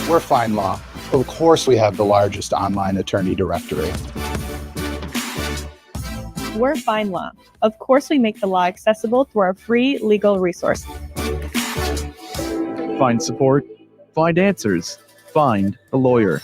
We're Fine Law. Of course, we have the largest online attorney directory. We're Fine Law. Of course, we make the law accessible through our free legal resource. Find support, find answers, find a lawyer.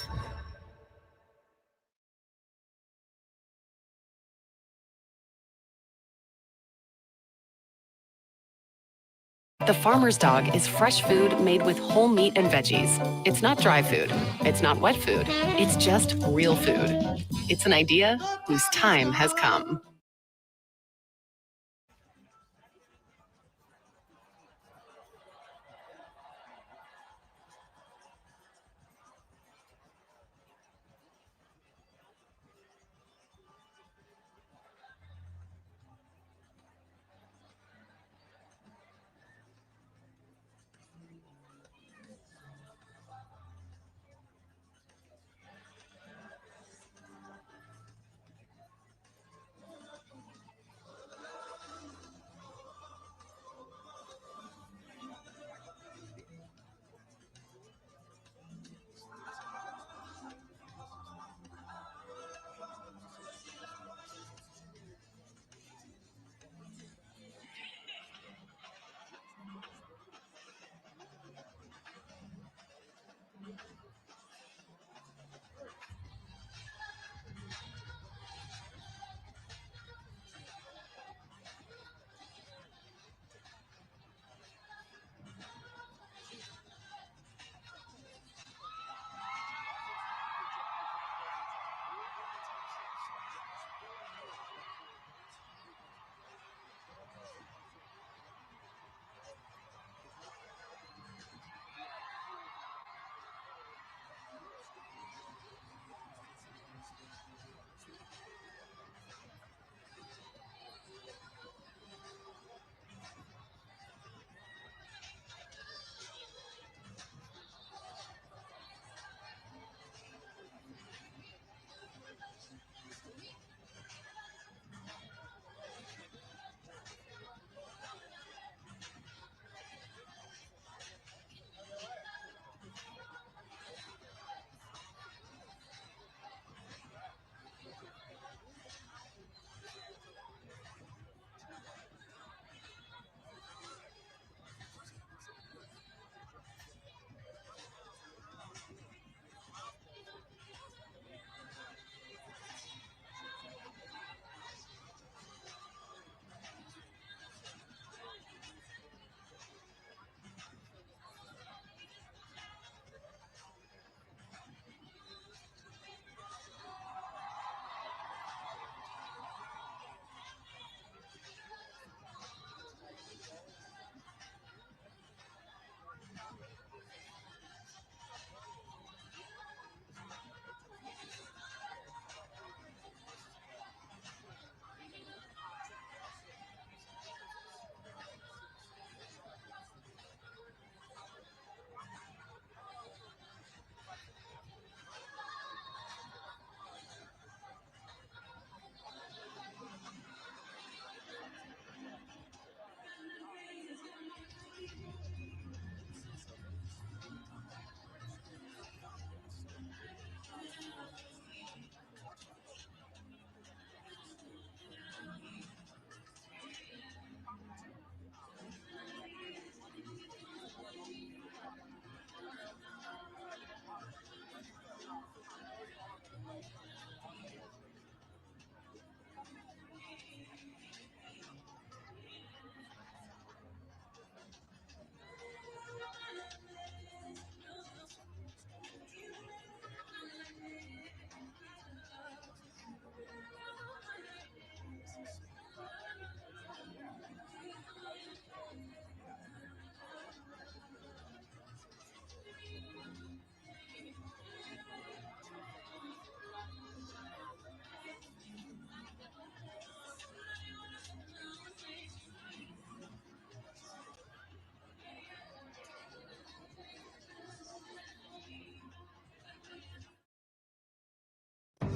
The Farmer's Dog is fresh food made with whole meat and veggies. It's not dry food. It's not wet food. It's just real food. It's an idea whose time has come.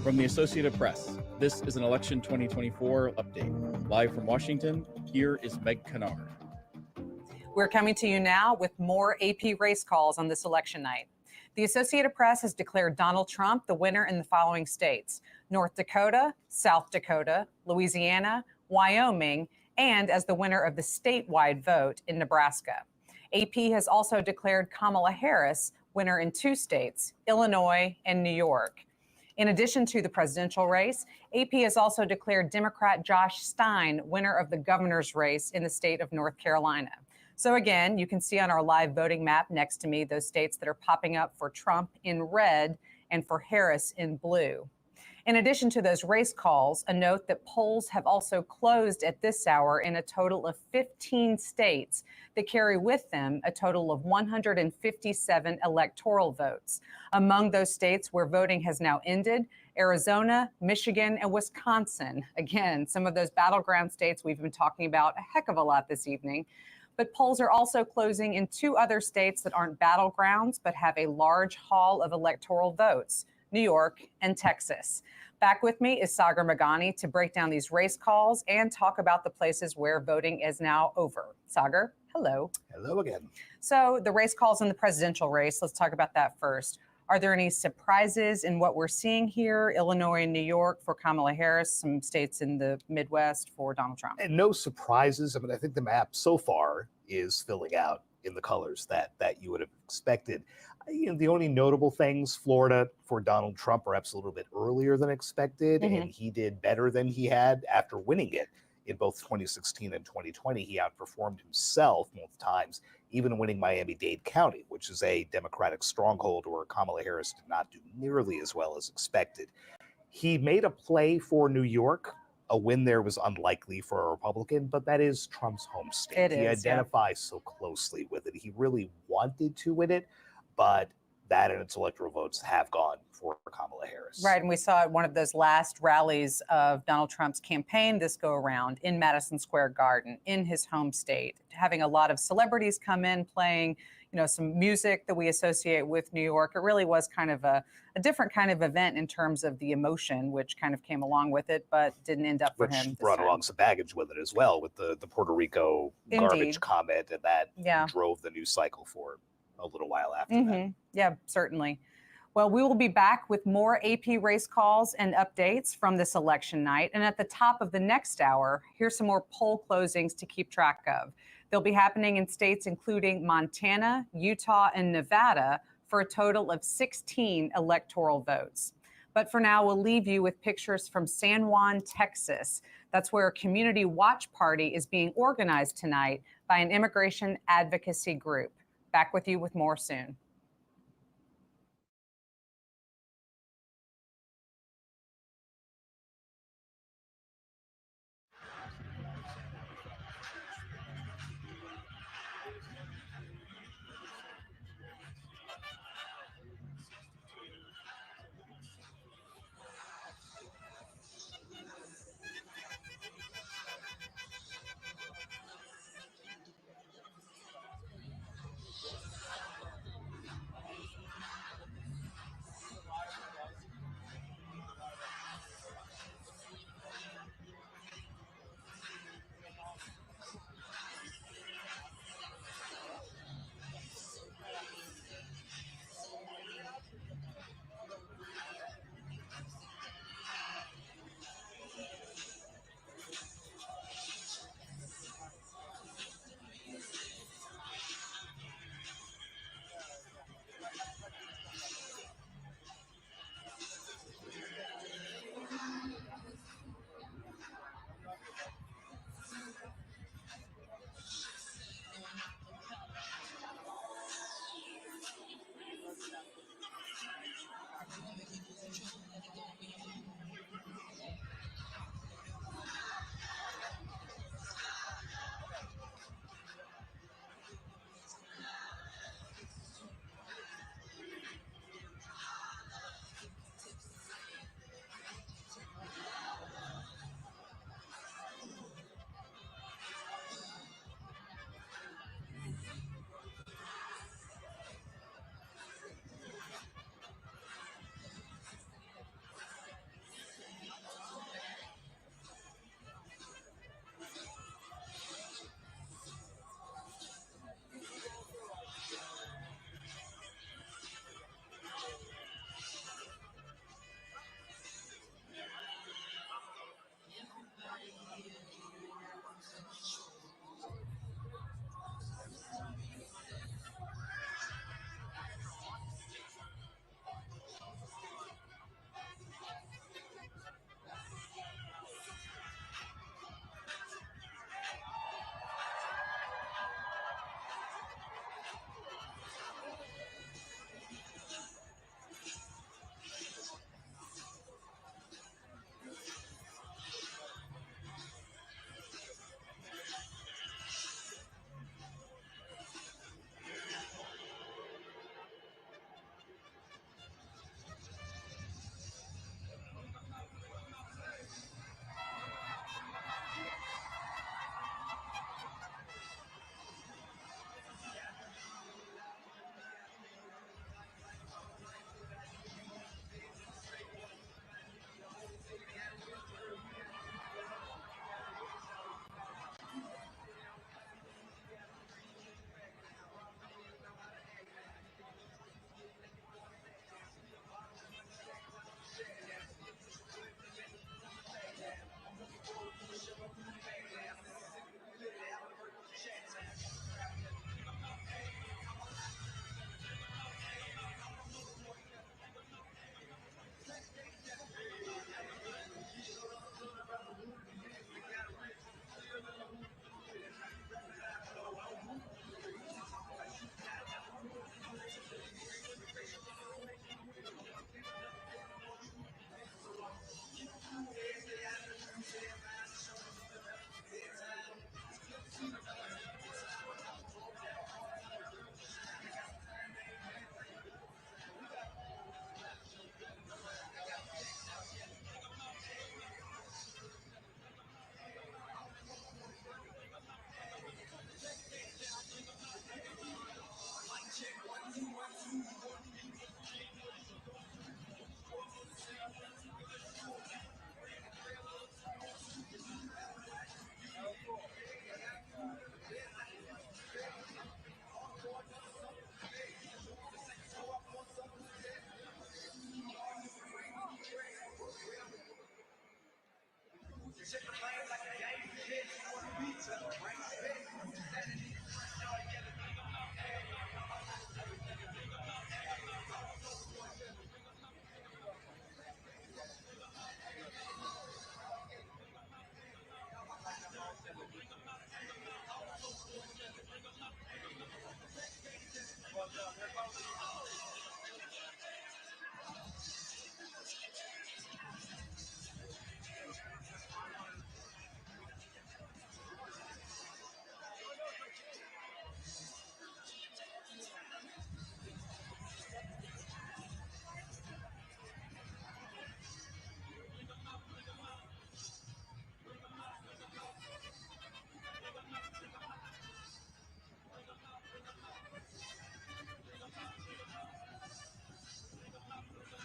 From the Associated Press, this is an Election 2024 update. Live from Washington, here is Meg Kennard. We're coming to you now with more AP race calls on this election night. The Associated Press has declared Donald Trump the winner in the following states: North Dakota, South Dakota, Louisiana, Wyoming, and as the winner of the statewide vote in Nebraska. AP has also declared Kamala Harris winner in 2 states, Illinois and New York. In addition to the presidential race, AP has also declared Democrat Josh Stein winner of the governor's race in the state of North Carolina. So again, you can see on our live voting map next to me those states that are popping up for Trump in red and for Harris in blue. In addition to those race calls, a note that polls have also closed at this hour in a total of 15 states that carry with them a total of 157 electoral votes. Among those states where voting has now ended, Arizona, Michigan, and Wisconsin. Again, some of those battleground states we've been talking about a heck of a lot this evening. But polls are also closing in 2 other states that aren't battlegrounds but have a large haul of electoral votes: New York and Texas. Back with me is Sagar Magani to break down these race calls and talk about the places where voting is now over. Sagar, hello. Hello again. So the race calls in the presidential race, let's talk about that first. Are there any surprises in what we're seeing here? Illinois and New York for Kamala Harris, some states in the Midwest for Donald Trump. And no surprises. I mean, I think the map so far is filling out in the colors that you would have expected. You know, the only notable things, Florida for Donald Trump, are perhaps a little bit earlier than expected, and he did better than he had after winning it in both 2016 and 2020. He outperformed himself both times, even winning Miami-Dade County, which is a Democratic stronghold where Kamala Harris did not do nearly as well as expected. He made a play for New York. A win there was unlikely for a Republican, but that is Trump's home state. He identifies so closely with it. He really wanted to win it, but that and its electoral votes have gone for Kamala Harris. Right, and we saw at one of those last rallies of Donald Trump's campaign this go around in Madison Square Garden, in his home state, having a lot of celebrities come in playing, you know, some music that we associate with New York. It really was kind of a different kind of event in terms of the emotion, which kind of came along with it, but didn't end up for him. Which brought along some baggage with it as well, with the Puerto Rico garbage comment, and that drove the news cycle for a little while after that. Yeah, certainly. Well, we will be back with more AP race calls and updates from this election night. And at the top of the next hour, here's some more poll closings to keep track of. They'll be happening in states including Montana, Utah, and Nevada for a total of 16 electoral votes. But for now, we'll leave you with pictures from San Juan, Texas. That's where a community watch party is being organized tonight by an immigration advocacy group. Back with you with more soon.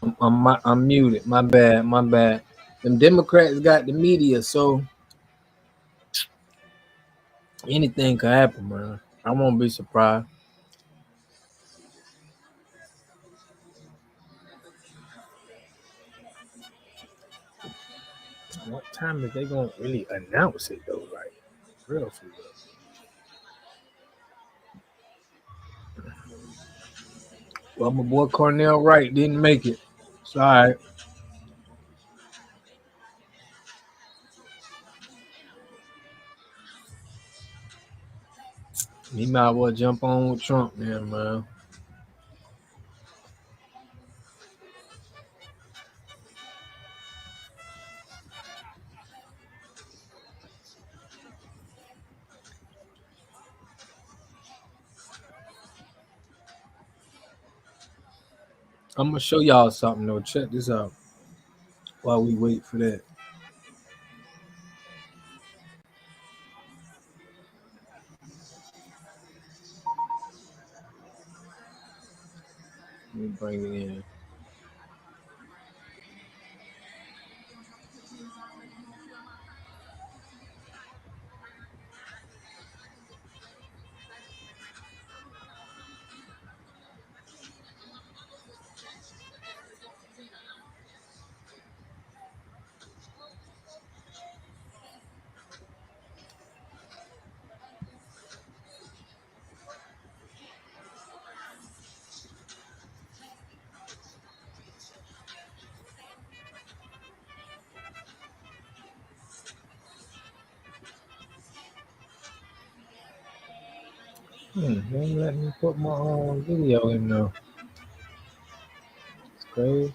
I'm muted. My bad. My bad. Them Democrats got the media, so anything could happen, man. I won't be surprised. What time is they gonna really announce it though? Like, real for real. Well, my boy Cornell Wright didn't make it. It's all right. He might as well jump on with Trump, man. I'm gonna show y'all something though. Check this out while we wait for that. Let me bring it in. Don't let me put my own video in there. It's crazy.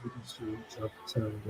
We can switch up time.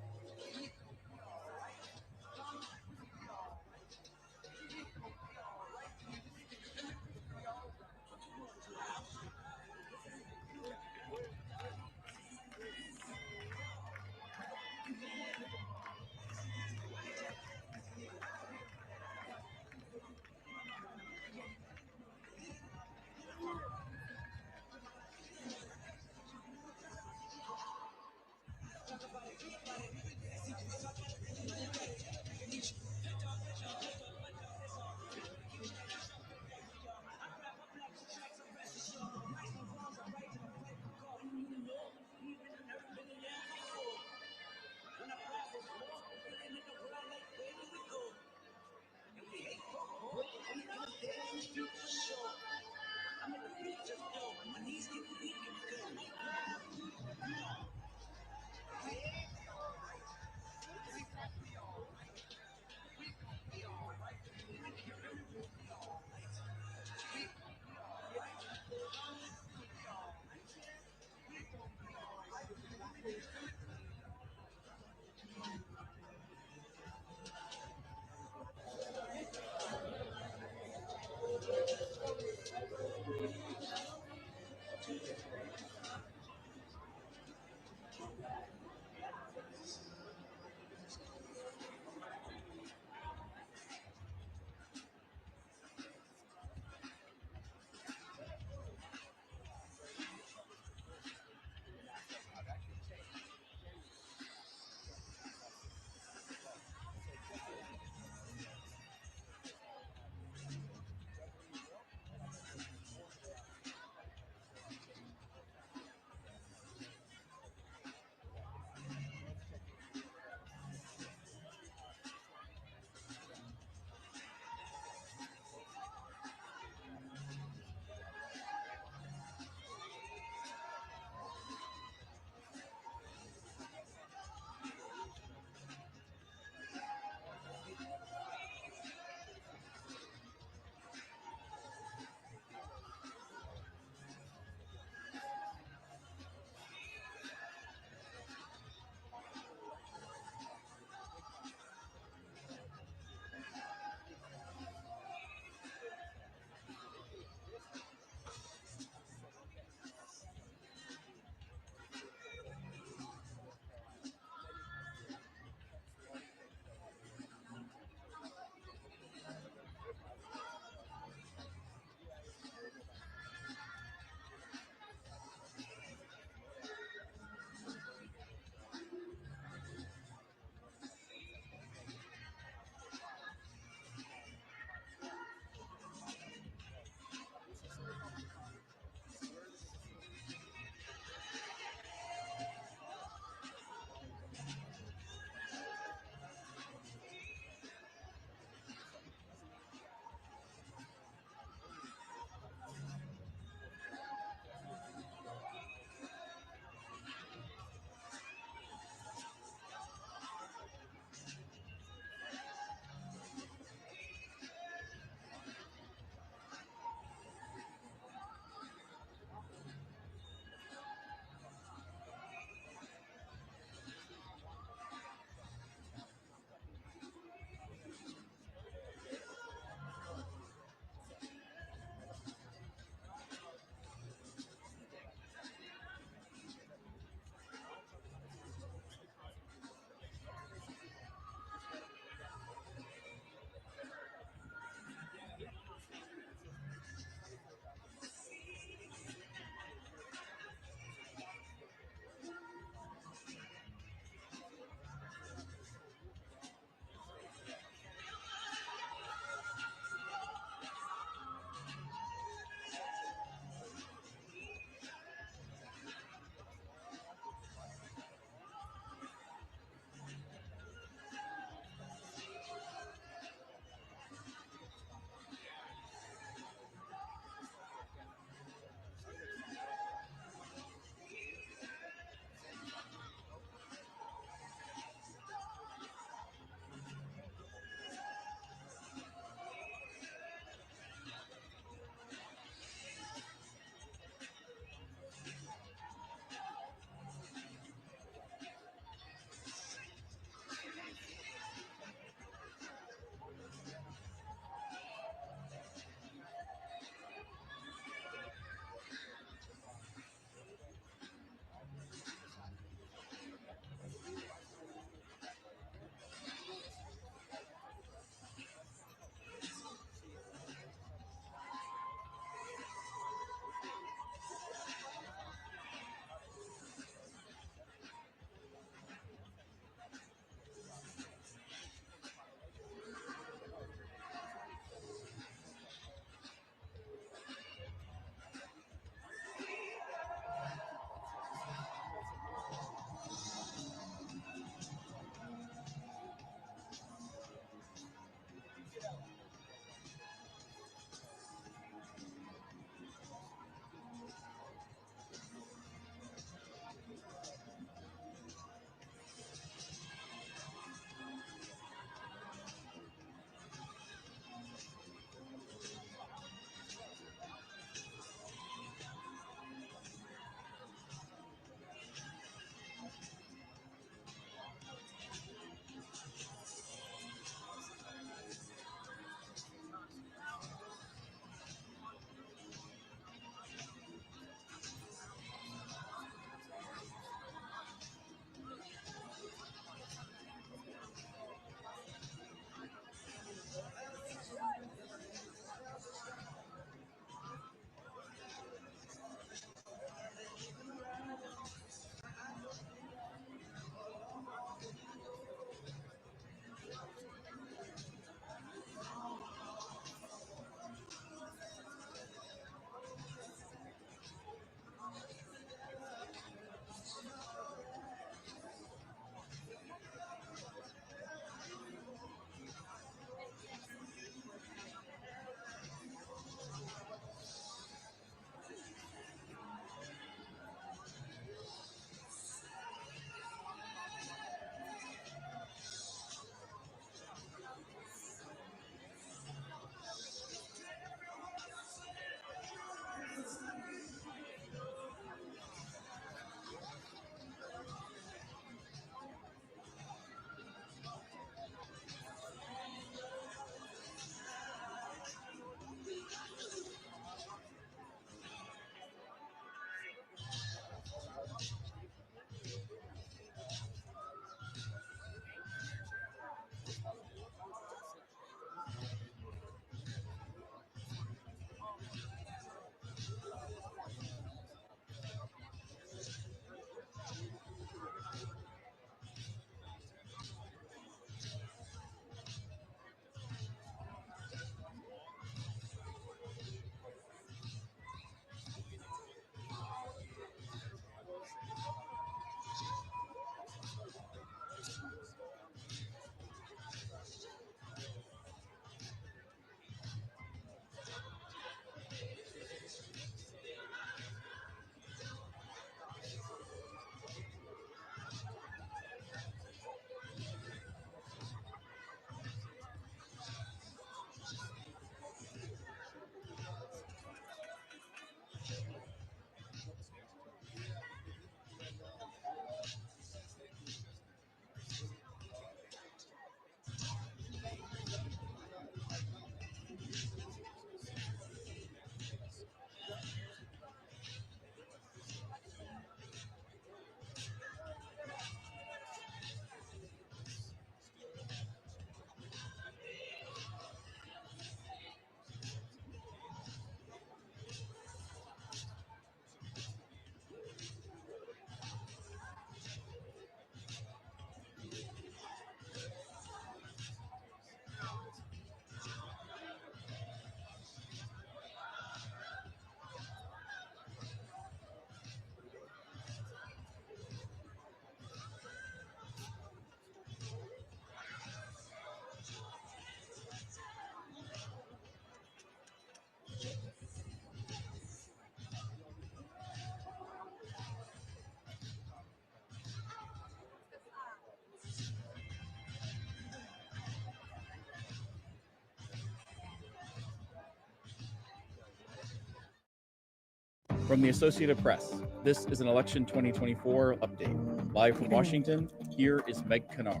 From the Associated Press, this is an Election 2024 update. Live from Washington, here is Meg Kennard.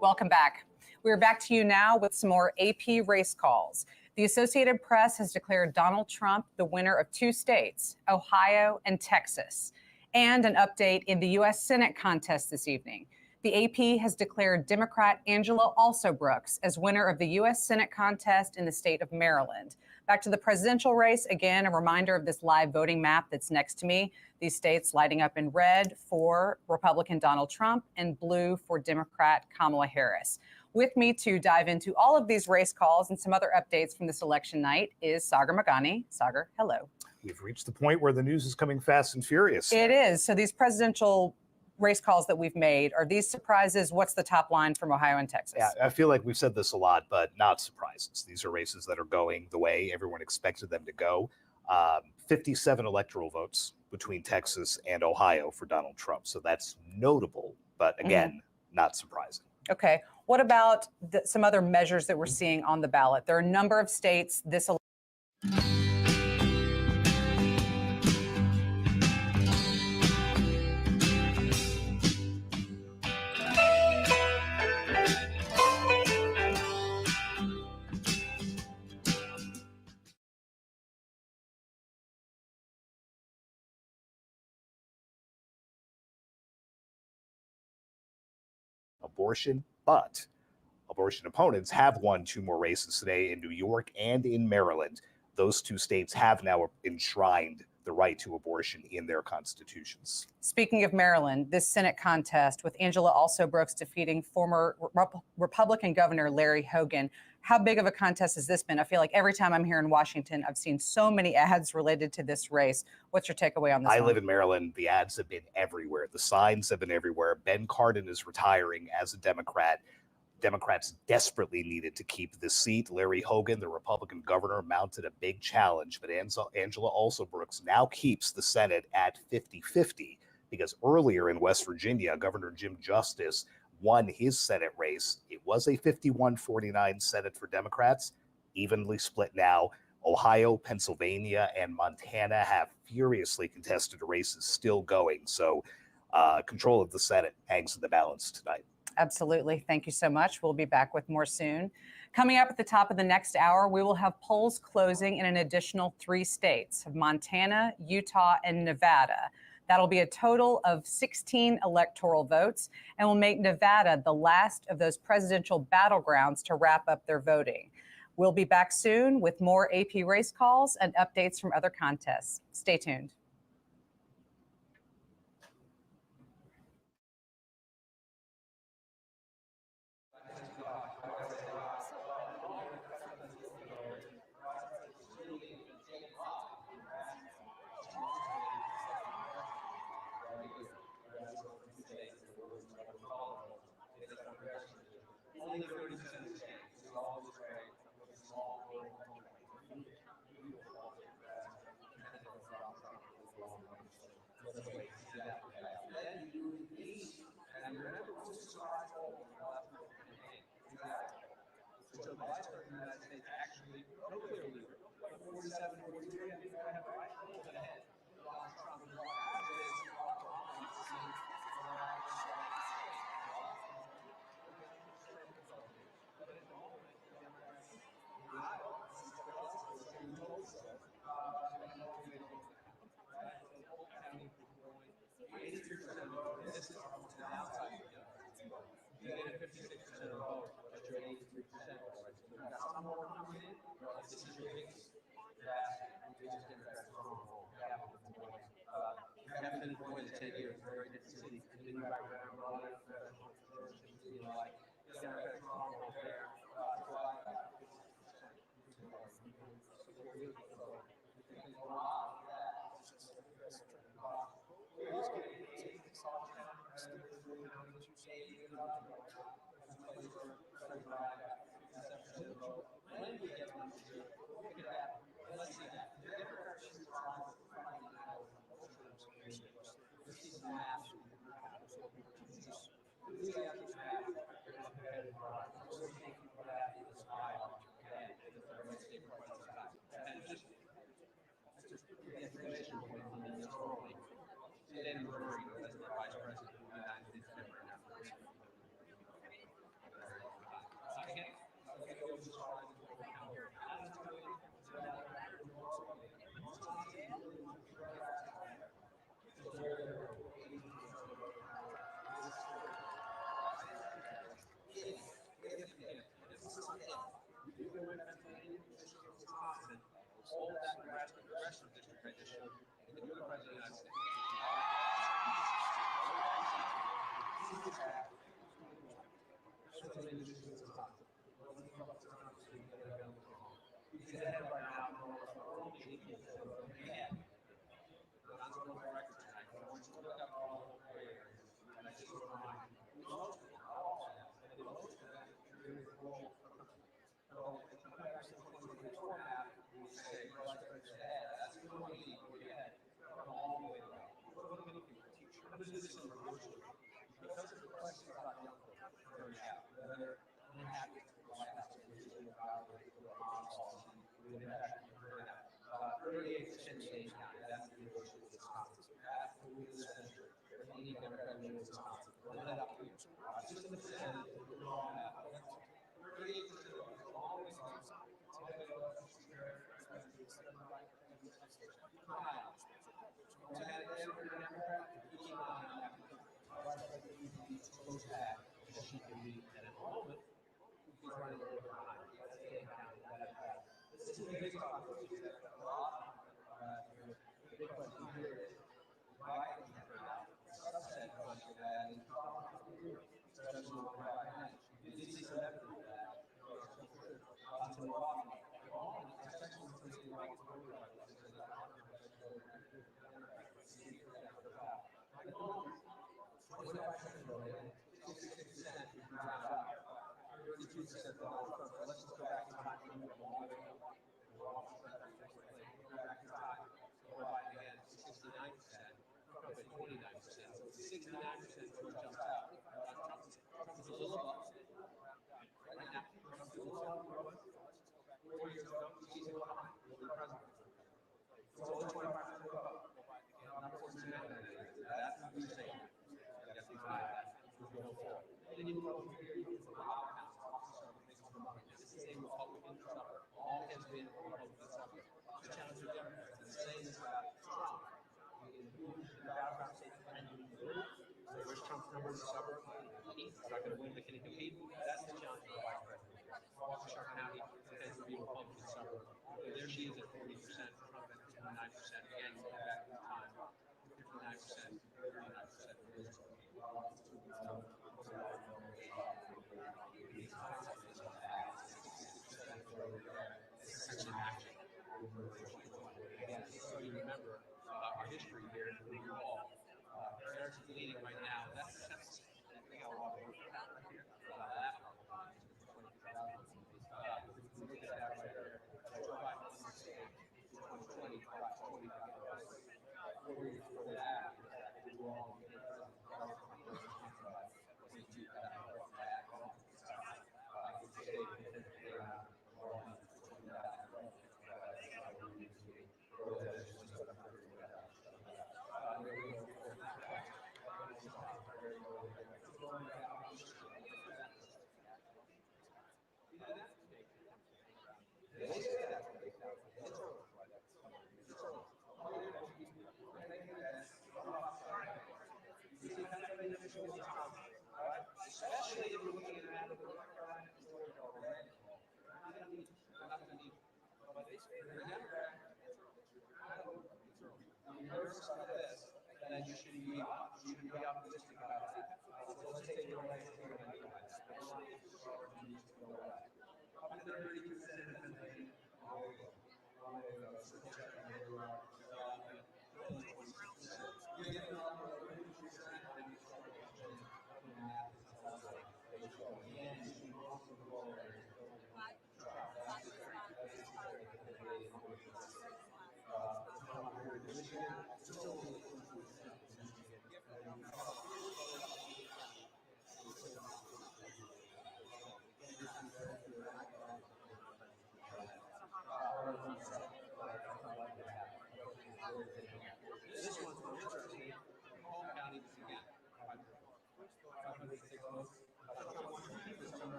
Welcome back. We're back to you now with some more AP race calls. The Associated Press has declared Donald Trump the winner of 2 states, Ohio and Texas, and an update in the U.S. Senate contest this evening. The AP has declared Democrat Angela Alsobrooks as winner of the U.S. Senate contest in the state of Maryland. Back to the presidential race, again, a reminder of this live voting map that's next to me. These states lighting up in red for Republican Donald Trump and blue for Democrat Kamala Harris. With me to dive into all of these race calls and some other updates from this election night is Sagar Meghani. Sagar, hello. We've reached the point where the news is coming fast and furious. It is. So these presidential race calls that we've made, are these surprises? What's the top line from Ohio and Texas? Yeah, I feel like we've said this a lot, but not surprises. These are races that are going the way everyone expected them to go. 57 electoral votes between Texas and Ohio for Donald Trump. So that's notable, but again, not surprising. Okay. What about some other measures that we're seeing on the ballot? There are a number of states this abortion, but abortion opponents have won 2 more races today in New York and in Maryland. Those 2 states have now enshrined the right to abortion in their constitutions. Speaking of Maryland, this Senate contest with Angela Alsobrooks defeating former Republican Governor Larry Hogan. How big of a contest has this been? I feel like every time I'm here in Washington, I've seen so many ads related to this race. What's your takeaway on this I one? live in Maryland. The ads have been everywhere. The signs have been everywhere. Ben Cardin is retiring as a Democrat. Democrats desperately needed to keep the seat. Larry Hogan, the Republican governor, mounted a big challenge, but Angela Alsobrooks now keeps the Senate at 50-50 because earlier in West Virginia, Governor Jim Justice won his Senate race. It was a 51-49 Senate for Democrats, evenly split now. Ohio, Pennsylvania, and Montana have furiously contested races still going. So control of the Senate hangs in the balance tonight. Absolutely. Thank you so much. We'll be back with more soon. Coming up at the top of the next hour, we will have polls closing in an additional 3 states of Montana, Utah, and Nevada. That'll be a total of 16 electoral votes and will make Nevada the last of those presidential battlegrounds to wrap up their voting. We'll be back soon with more AP race calls and updates from other contests. Stay tuned.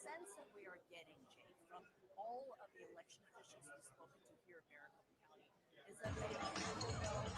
sense that we are getting, Jay, from all of the election officials we've spoken to here in Maricopa County is that they really know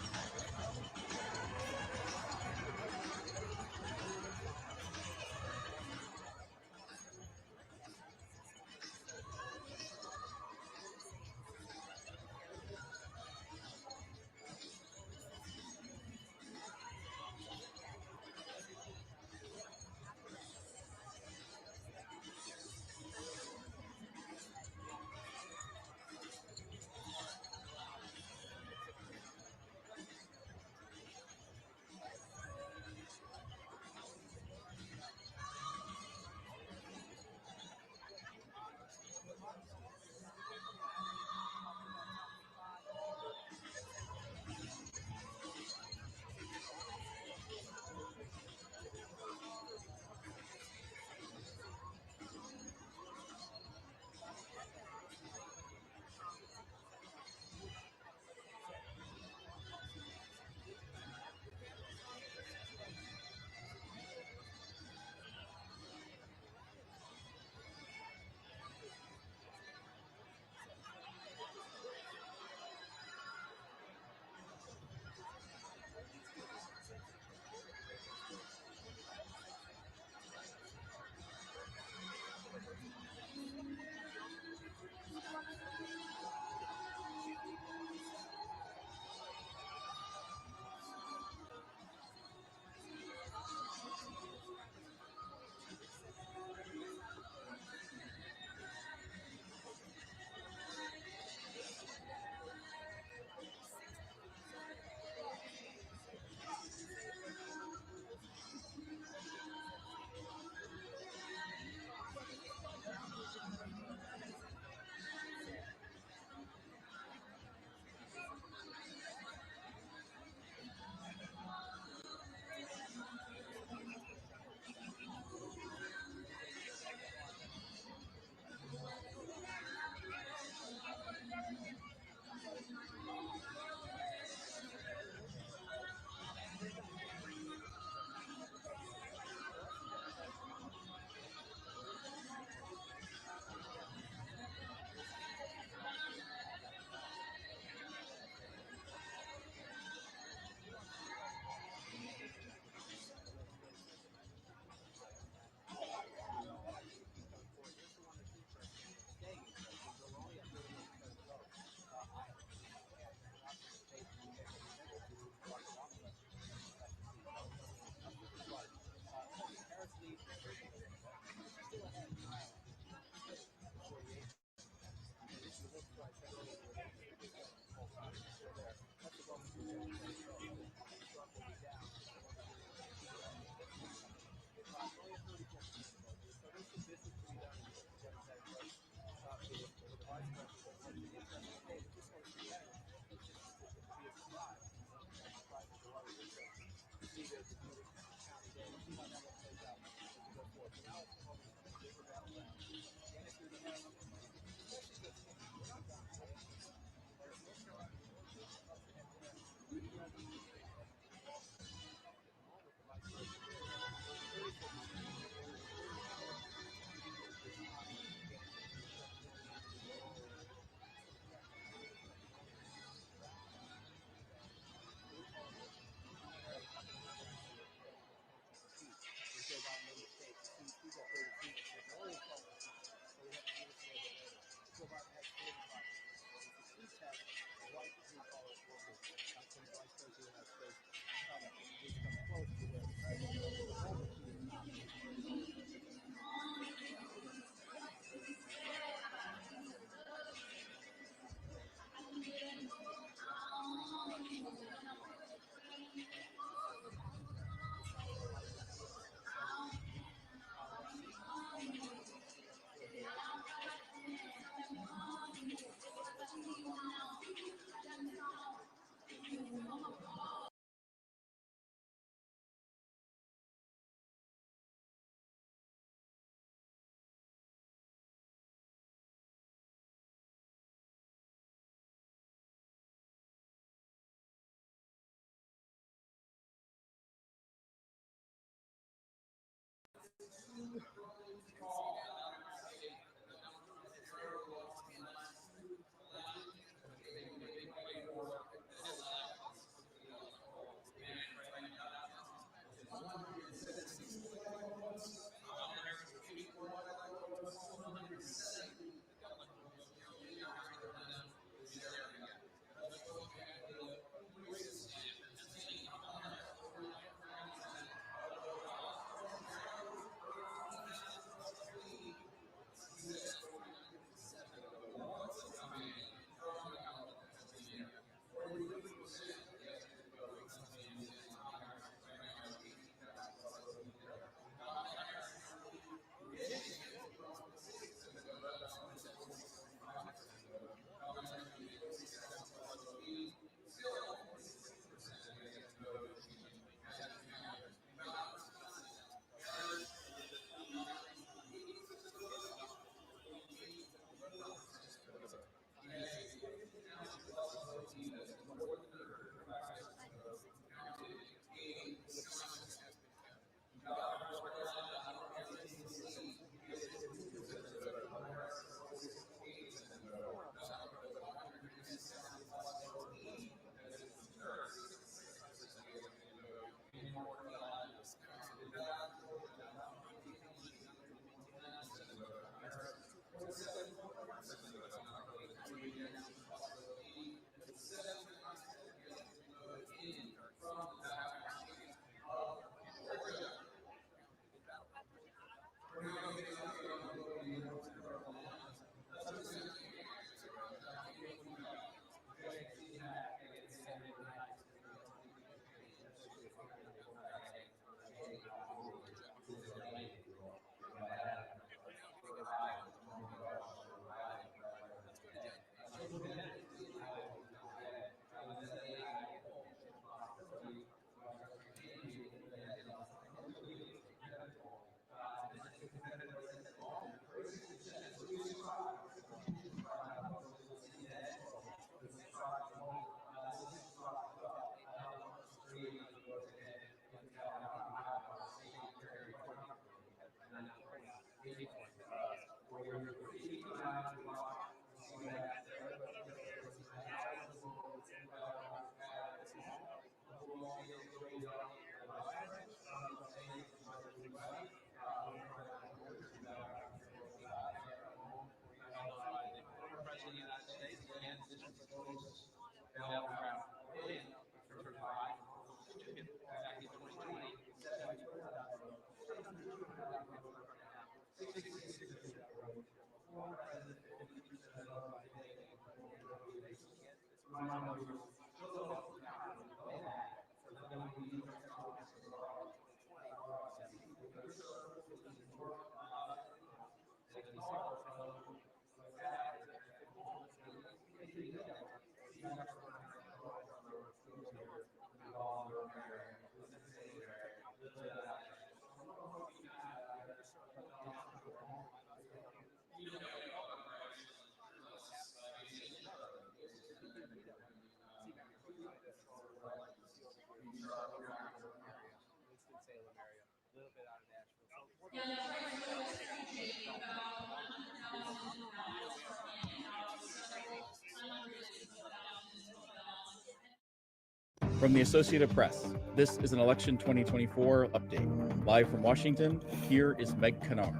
From the Associated Press, this is an Election 2024 update. Live from Washington, here is Meg Kennard.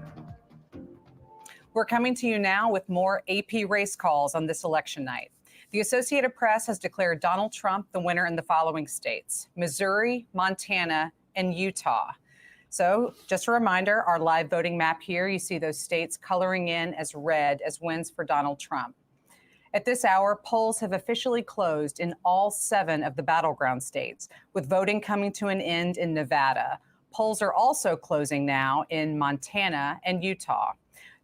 We're coming to you now with more AP race calls on this election night. The Associated Press has declared Donald Trump the winner in the following states: Missouri, Montana, and Utah. So just a reminder, our live voting map here, you see those states coloring in as red as wins for Donald Trump. At this hour, polls have officially closed in all 7 of the battleground states, with voting coming to an end in Nevada. Polls are also closing now in Montana and Utah.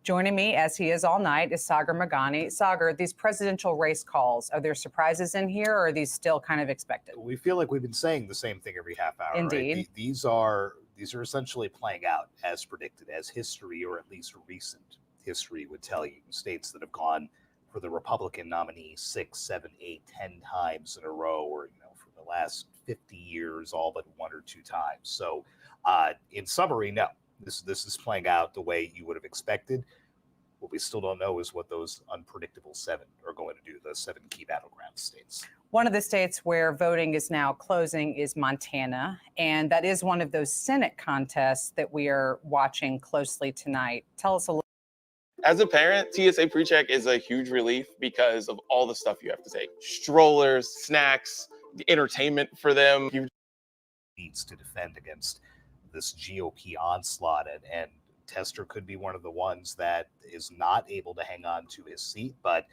Joining me, as he is all night, is Sagar Magani. Sagar, these presidential race calls, are there surprises in here, or are these still kind of expected? We feel like we've been saying the same thing every half hour. Indeed. Right? These are essentially playing out as predicted, as history, or at least recent history, would tell you. States that have gone for the Republican nominee 6, 7, 8, 10 times in a row, or for the last 50 years, all but 1 or 2 times. So, in summary, no, this is playing out the way you would have expected. What we still don't know is what those unpredictable 7 are going to do, the 7 key battleground states. One of the states where voting is now closing is Montana, and that is one of those Senate contests that we are watching closely tonight. Tell us a little. As a parent, TSA PreCheck is a huge relief because of all the stuff you have to take. Strollers, snacks, entertainment for them. Needs to defend against this GOP onslaught, and Tester could be one of the ones that is not able to hang on to his seat, but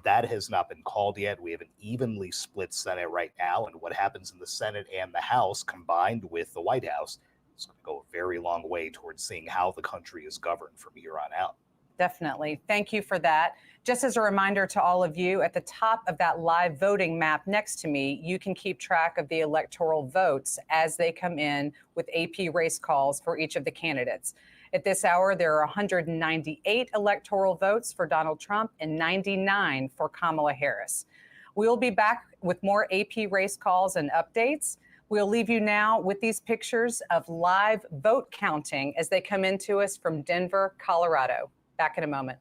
that has not been called yet. We have an evenly split Senate right now, and what happens in the Senate and the House combined with the White House is going to go a very long way towards seeing how the country is governed from here on out. Definitely. Thank you for that. Just as a reminder to all of you, at the top of that live voting map next to me, you can keep track of the electoral votes as they come in with AP race calls for each of the candidates. At this hour, there are 198 electoral votes for Donald Trump and 99 for Kamala Harris. We'll be back with more AP race calls and updates. We'll leave you now with these pictures of live vote counting as they come into us from Denver, Colorado. Back in a moment.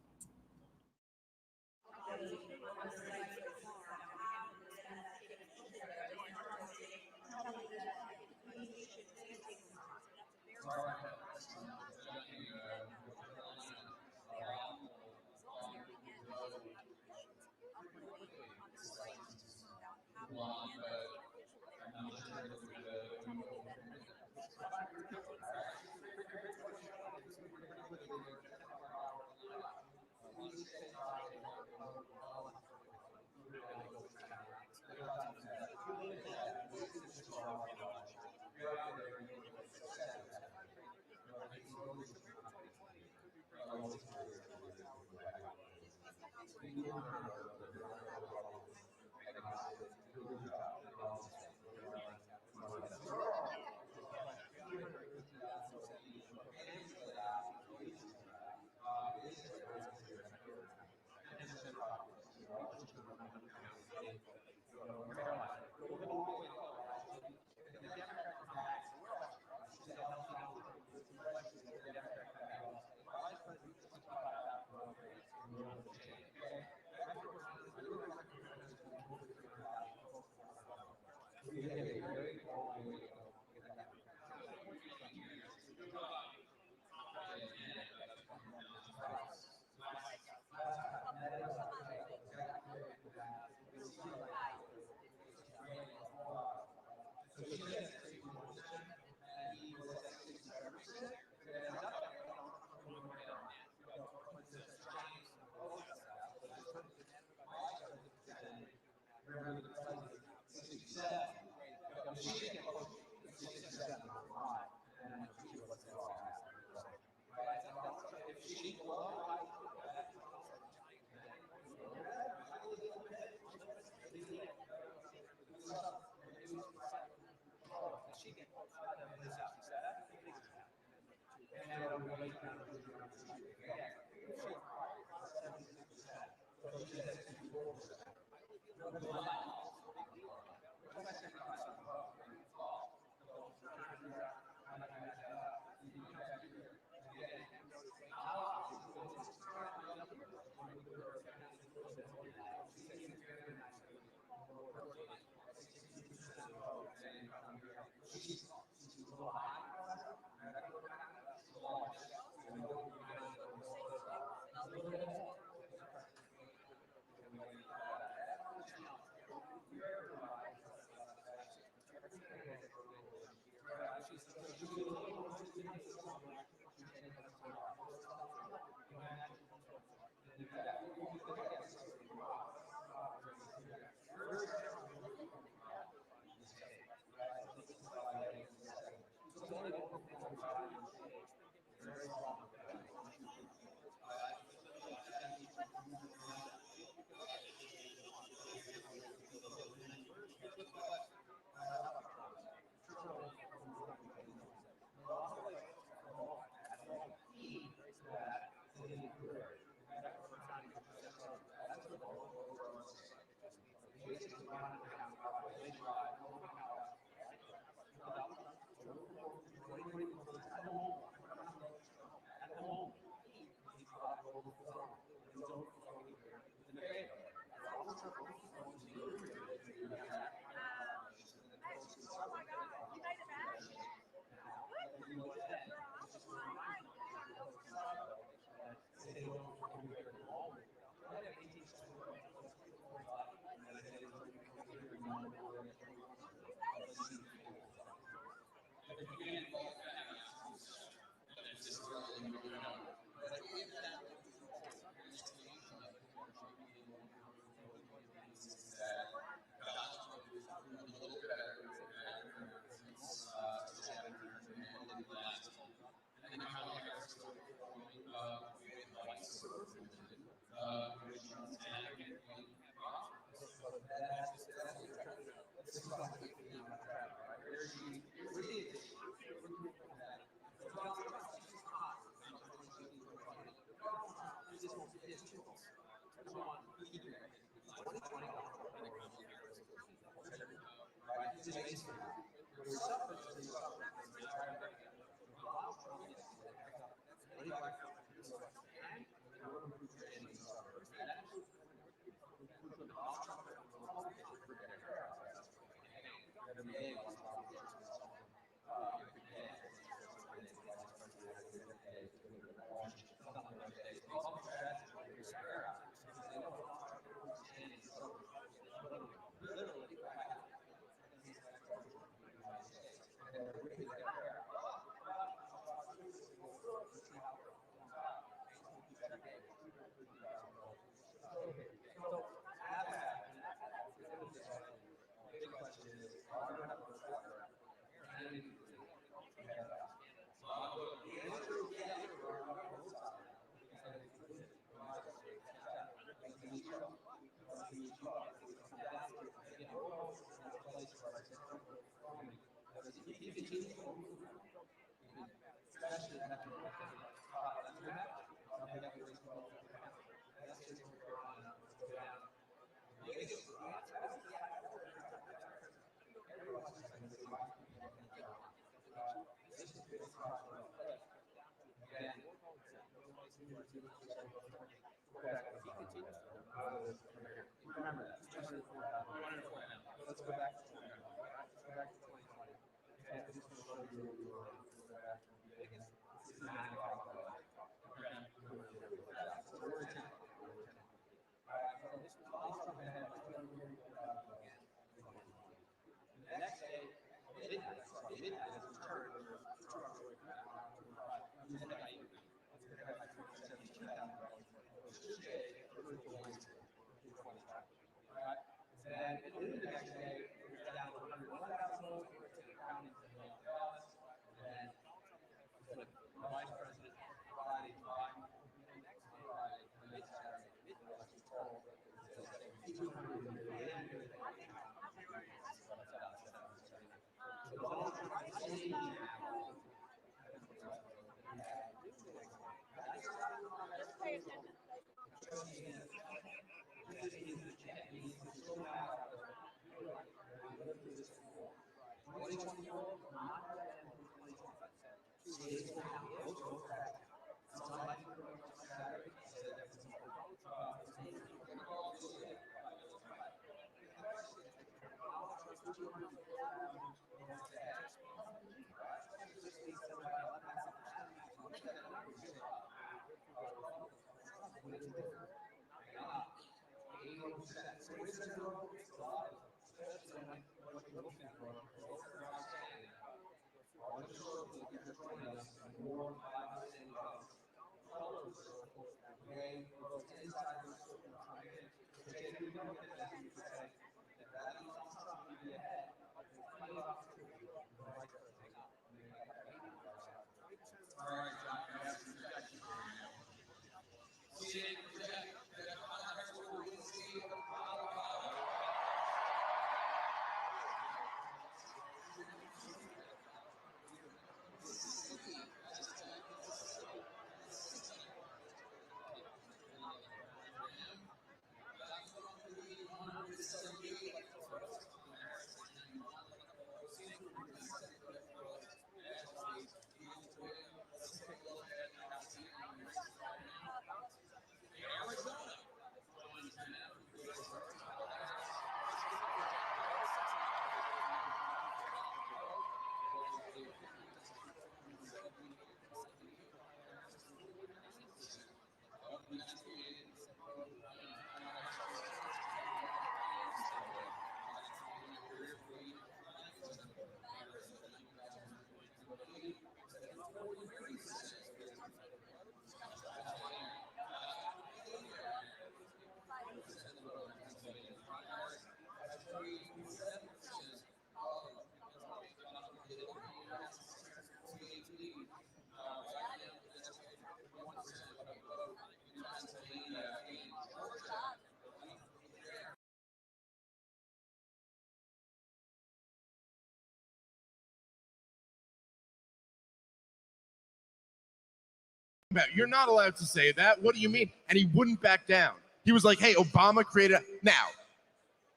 You're not allowed to say that. What do you mean? And he wouldn't back down. He was like, hey, Obama created. Now,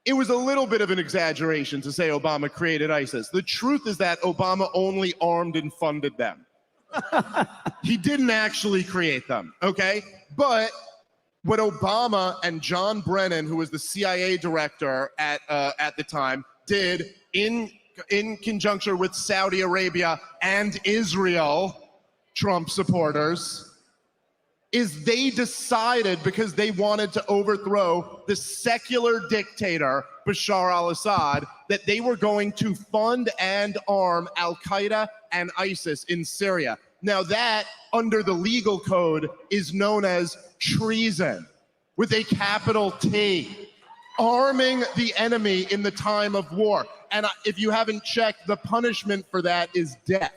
it was a little bit of an exaggeration to say Obama created ISIS. The truth is that Obama only armed and funded them. He didn't actually create them, okay? But what Obama and John Brennan, who was the CIA director at the time, did in conjunction with Saudi Arabia and Israel, Trump supporters, is they decided, because they wanted to overthrow the secular dictator Bashar al-Assad, that they were going to fund and arm al-Qaeda and ISIS in Syria. Now that, under the legal code, is known as treason, with a capital T. Arming the enemy in the time of war. And if you haven't checked, the punishment for that is death.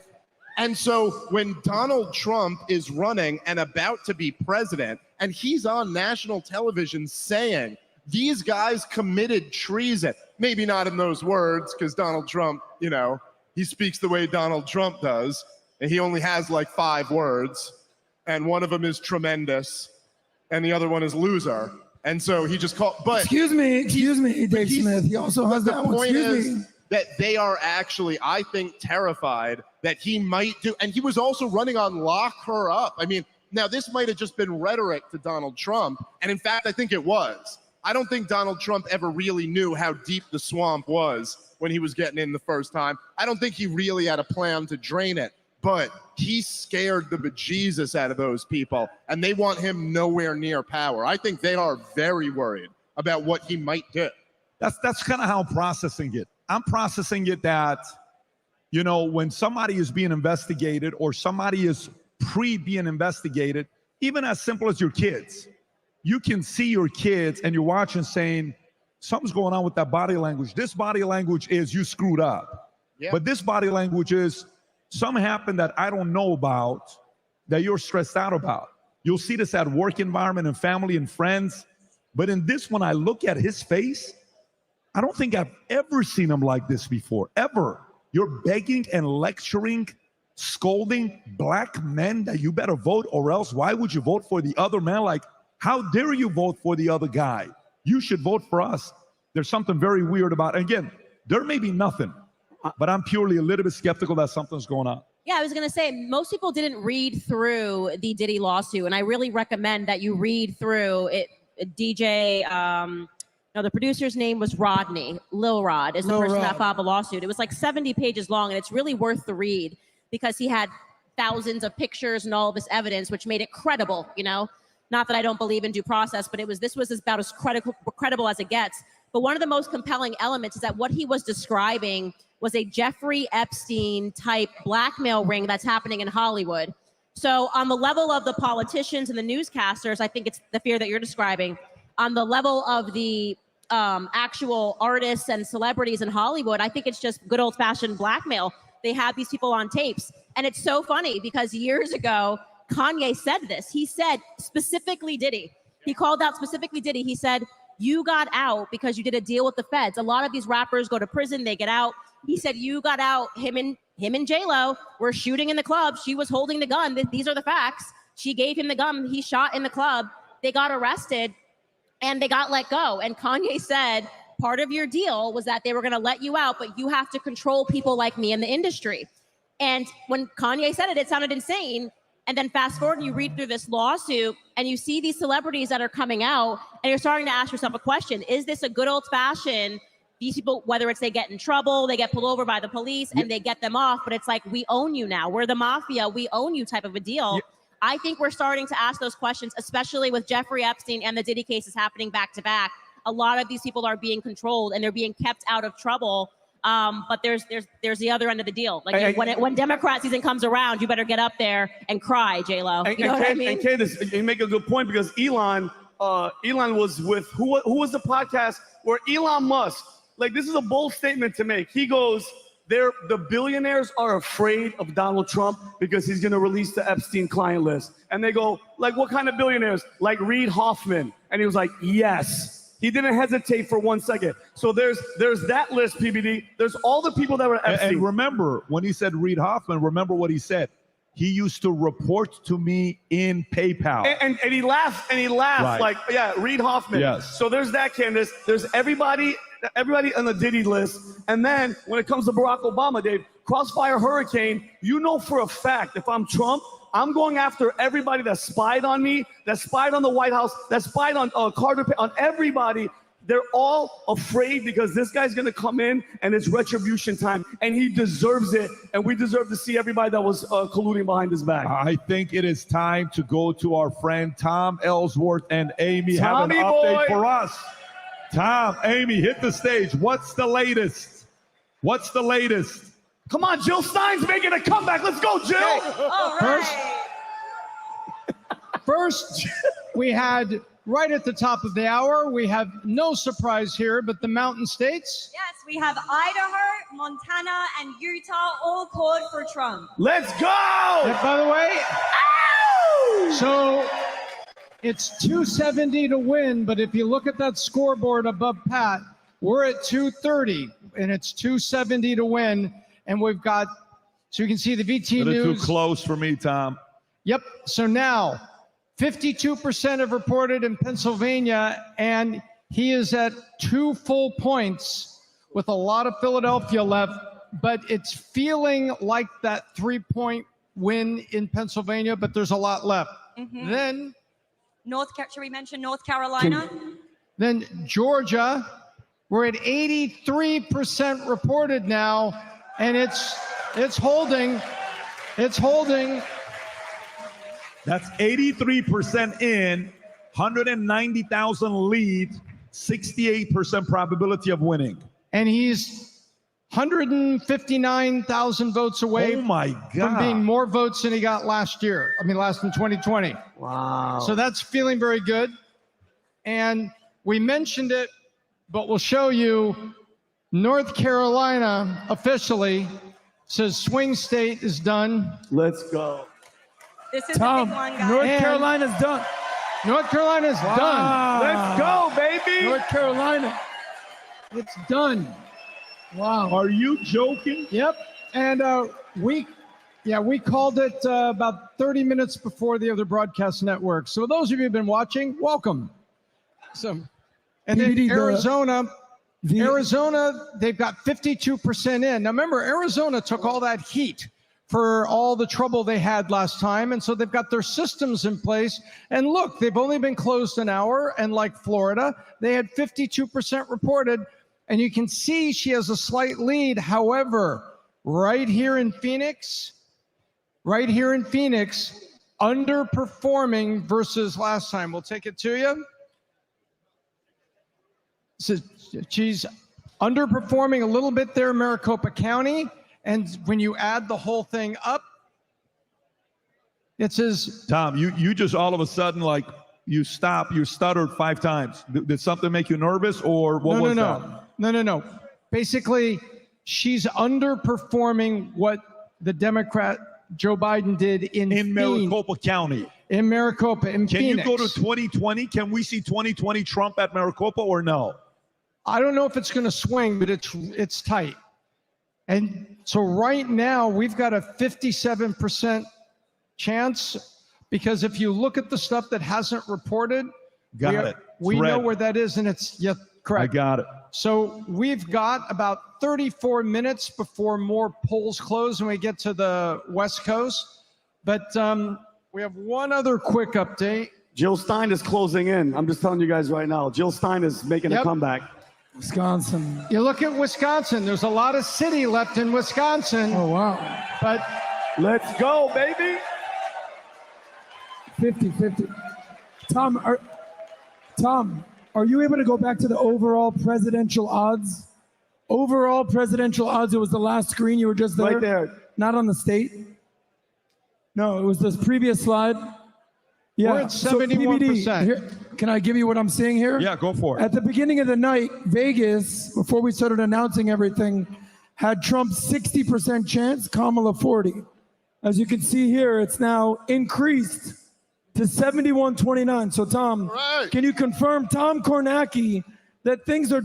And so when Donald Trump is running and about to be president, and he's on national television saying these guys committed treason, maybe not in those words, because Donald Trump, you know, he speaks the way Donald Trump does, and he only has like 5 words, and one of them is tremendous, and the other one is loser. And so he just called, but excuse me, Dave Smith. He also has that one. Excuse me. That they are actually, I think, terrified that he might do. And he was also running on lock her up. I mean, now this might have just been rhetoric to Donald Trump. And in fact, I think it was. I don't think Donald Trump ever really knew how deep the swamp was when he was getting in the first time. I don't think he really had a plan to drain it. But he scared the bejesus out of those people. And they want him nowhere near power. I think they are very worried about what he might do. That's kind of how I'm processing it. I'm processing it that, you know, when somebody is being investigated or somebody is being investigated, even as simple as your kids, you can see your kids and you're watching saying, something's going on with that body language. This body language is you screwed up. Yeah. But this body language is something happened that I don't know about, that you're stressed out about. You'll see this at work environment and family and friends. But in this one, I look at his face, I don't think I've ever seen him like this before, ever. You're begging and lecturing, scolding black men that you better vote or else. Why would you vote for the other man? Like, how dare you vote for the other guy? You should vote for us. There's something very weird about it. Again, there may be nothing, but I'm purely a little bit skeptical that something's going on. Yeah, I was going to say, most people didn't read through the Diddy lawsuit, and I really recommend that you read through it. DJ, no, the producer's name was Rodney. Lil Rod is the person that filed the lawsuit. It was like 70 pages long, and it's really worth the read because he had thousands of pictures and all of this evidence, which made it credible, you know? Not that I don't believe in due process, but this was about as credible as it gets. But one of the most compelling elements is that what he was describing was a Jeffrey Epstein type blackmail ring that's happening in Hollywood. So on the level of the politicians and the newscasters, I think it's the fear that you're describing. On the level of the actual artists and celebrities in Hollywood, I think it's just good old fashioned blackmail. They have these people on tapes. And it's so funny because years ago, Kanye said this. He said specifically Diddy. He called out specifically Diddy. He said, you got out because you did a deal with the feds. A lot of these rappers go to prison, they get out. He said, you got out, him and J-Lo were shooting in the club. She was holding the gun. These are the facts. She gave him the gun. He shot in the club. They got arrested and they got let go. And Kanye said, part of your deal was that they were going to let you out, but you have to control people like me in the industry. And when Kanye said it, it sounded insane. And then fast forward, and you read through this lawsuit and you see these celebrities that are coming out and you're starting to ask yourself a question. Is this a good old fashioned, these people, whether it's they get in trouble, they get pulled over by the police and they get them off, but it's like, we own you now. We're the mafia. We own you type of a deal. I think we're starting to ask those questions, especially with Jeffrey Epstein and the Diddy cases happening back to back. A lot of these people are being controlled and they're being kept out of trouble. But there's the other end of the deal. Like when Democrat season comes around, you better get up there and cry, J-Lo. You know what I mean? And Candace, you make a good point because Elon was with who was the podcast where Elon Musk, like, this is a bold statement to make. He goes, the billionaires are afraid of Donald Trump because he's going to release the Epstein client list. And they go, like, what kind of billionaires? Like Reid Hoffman. And he was like, yes. He didn't hesitate for 1 second. So there's that list, PBD. There's all the people that were Epstein. And remember, when he said Reid Hoffman, remember what he said. He used to report to me in PayPal. And he laughed, right. Like, yeah, Reid Hoffman. Yes. So there's that, Candace. There's everybody on the Diddy list. And then when it comes to Barack Obama, Dave, Crossfire Hurricane, you know for a fact, if I'm Trump, I'm going after everybody that spied on me, that spied on the White House, that spied on Carter, on everybody. They're all afraid because this guy's going to come in and it's retribution time. And he deserves it. And we deserve to see everybody that was colluding behind his back. I think it is time to go to our friend Tom Ellsworth and Amy Tommy have an update boy. for us. Tom, Amy, hit the stage. What's the latest? What's the latest? Come on, Jill Stein's making a comeback. Let's go, Jill. All right. First, we had right at the top of the hour, we have no surprise here, but the Mountain States. Yes, we have Idaho, Montana, and Utah all called for Trump. Let's go! And by the way, so it's 270 to win, but if you look at that scoreboard above Pat, we're at 230, and it's 270 to win. And we've got, so you can see the VT News. Too close for me, Tom. Yep. So now, 52% have reported in Pennsylvania, and he is at 2 full points with a lot of Philadelphia left, but it's feeling like that 3-point win in Pennsylvania, but there's a lot left. Mm-hmm. Then, should we mention North Carolina? Then Georgia, we're at 83% reported now. And it's holding. It's holding. That's 83% in, 190,000 lead, 68% probability of winning. And he's 159,000 votes away from being more votes than he got last year. Last in 2020. Wow. So that's feeling very good. And we mentioned it, but we'll show you. North Carolina officially says swing state is done. Let's go. This is a big one, guys. North Carolina's done. North Carolina's done. Let's go, baby. North Carolina. It's done. Wow. Are you joking? Yep. And we called it about 30 minutes before the other broadcast network. So those of you who've been watching, welcome. So, and then Arizona, they've got 52% in. Now remember, Arizona took all that heat for all the trouble they had last time. And so they've got their systems in place. And look, they've only been closed an hour. And like Florida, they had 52% reported. And you can see she has a slight lead. However, right here in Phoenix, underperforming versus last time. We'll take it to you. So she's underperforming a little bit there in Maricopa County. And when you add the whole thing up, it says... Tom, you just all of a sudden, like, you stuttered 5 times. Did something make you nervous, or what was that? No. Basically, she's underperforming what the Democrat Joe Biden did in Maricopa County. In Maricopa, in Phoenix. Can you go to 2020? Can we see 2020 Trump at Maricopa or no? I don't know if it's going to swing, but it's tight. And so right now we've got a 57% chance, because if you look at the stuff that hasn't reported, we know where that is, and it's correct. I got it. So we've got about 34 minutes before more polls close and we get to the West Coast. But we have one other quick update. Jill Stein is closing in. I'm just telling you guys right now. Jill Stein is making a comeback. Wisconsin. You look at Wisconsin, there's a lot of city left in Wisconsin. Oh, wow. But let's go, baby. 50-50. Tom, are you able to go back to the overall presidential odds? Overall presidential odds, it was the last screen, you were just there? Right there. Not on the state? No, it was this previous slide. Yeah, we're at 71%. So here, can I give you what I'm seeing here? Yeah, go for it. At the beginning of the night, Vegas, before we started announcing everything, had Trump 60% chance, Kamala 40. As you can see here, it's now increased to 71-29. So Tom, can you confirm, Tom Kornacki, that things are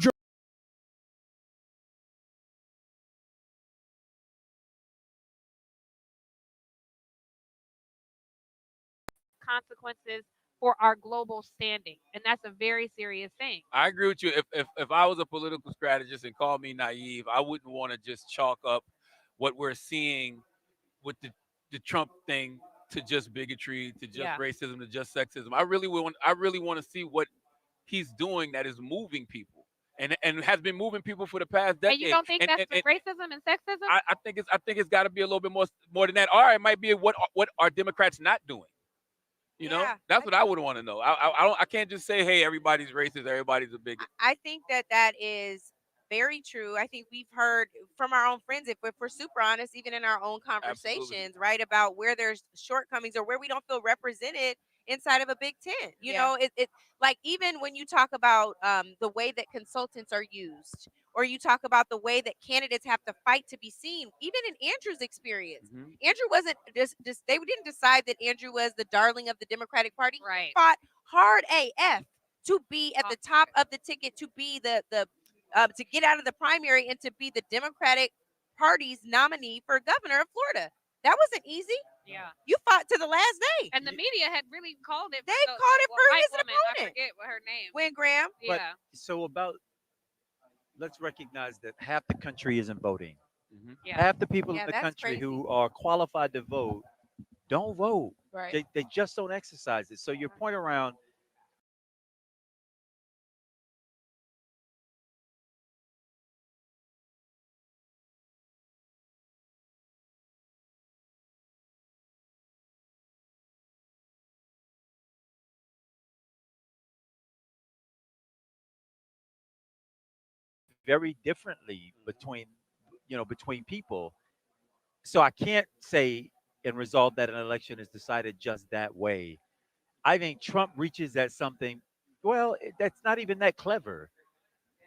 consequences for our global standing, and that's a very serious thing. I agree with you. If I was a political strategist and called me naive, I wouldn't want to just chalk up what we're seeing with the Trump thing to just bigotry, to just racism, to just sexism. I really want to see what he's doing that is moving people and has been moving people for the past decade. And you don't think that's racism and sexism? I think it's got to be a little bit more than that. Or it might be what are Democrats not doing. You know, that's what I would want to know. I can't just say, hey, everybody's racist, everybody's a bigot. I think that is very true. I think we've heard from our own friends, if we're super honest, even in our own conversations, right, about where there's shortcomings or where we don't feel represented inside of a big tent. You know, it like even when you talk about the way that consultants are used, or you talk about the way that candidates have to fight to be seen, even in Andrew's experience. Andrew wasn't just they didn't decide that Andrew was the darling of the Democratic Party. Right. He fought hard AF to be at the top of the ticket, to be the to get out of the primary and to be the Democratic Party's nominee for governor of Florida. That wasn't easy. Yeah. You fought to the last day. And the media had really called it. They called it for his opponent. opponent. I forget what her name. Wynn Graham. But so let's recognize that half the country isn't voting. Half the people in the country who are qualified to vote don't vote. Right. They just don't exercise it. So your point around very differently between people. So I can't say and resolve that an election is decided just that way. I think Trump reaches at something, well, that's not even that clever.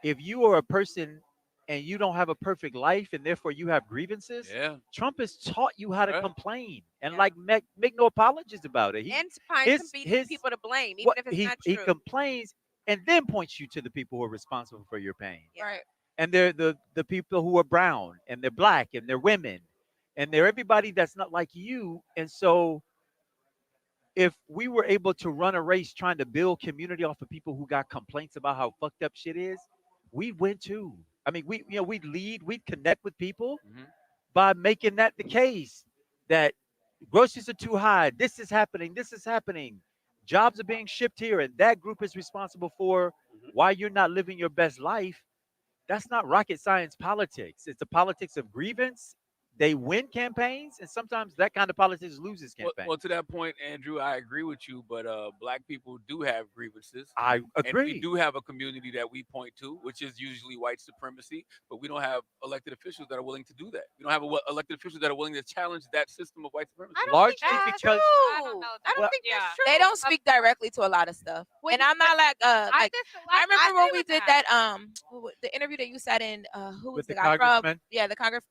If you are a person and you don't have a perfect life and therefore you have grievances, Trump has taught you how to complain and make no apologies about it. And to find people to blame, even if it's not true. He complains and then points you to the people who are responsible for your pain. Right. And they're the people who are brown and they're black and they're women and they're everybody that's not like you. And so if we were able to run a race trying to build community off of people who got complaints about how fucked up shit is, we'd win too. I mean, we'd lead, we'd connect with people by making that the case. that groceries are too high. This is happening. This is happening. Jobs are being shipped here, and that group is responsible for why you're not living your best life. That's not rocket science politics. It's the politics of grievance. They win campaigns, and sometimes that kind of politics loses campaigns. Well, to that point, Andrew, I agree with you, but black people do have grievances. I And we agree. do have a community that we point to, which is usually white supremacy, but we don't have elected officials that are willing to do that. We don't have elected officials that are willing to challenge that system of white supremacy. I don't think that's true. I don't think that's true. They don't speak directly to a lot of stuff. And I'm not like I remember when we did that the interview that you sat in, who was With the the guy from congressman? the Congress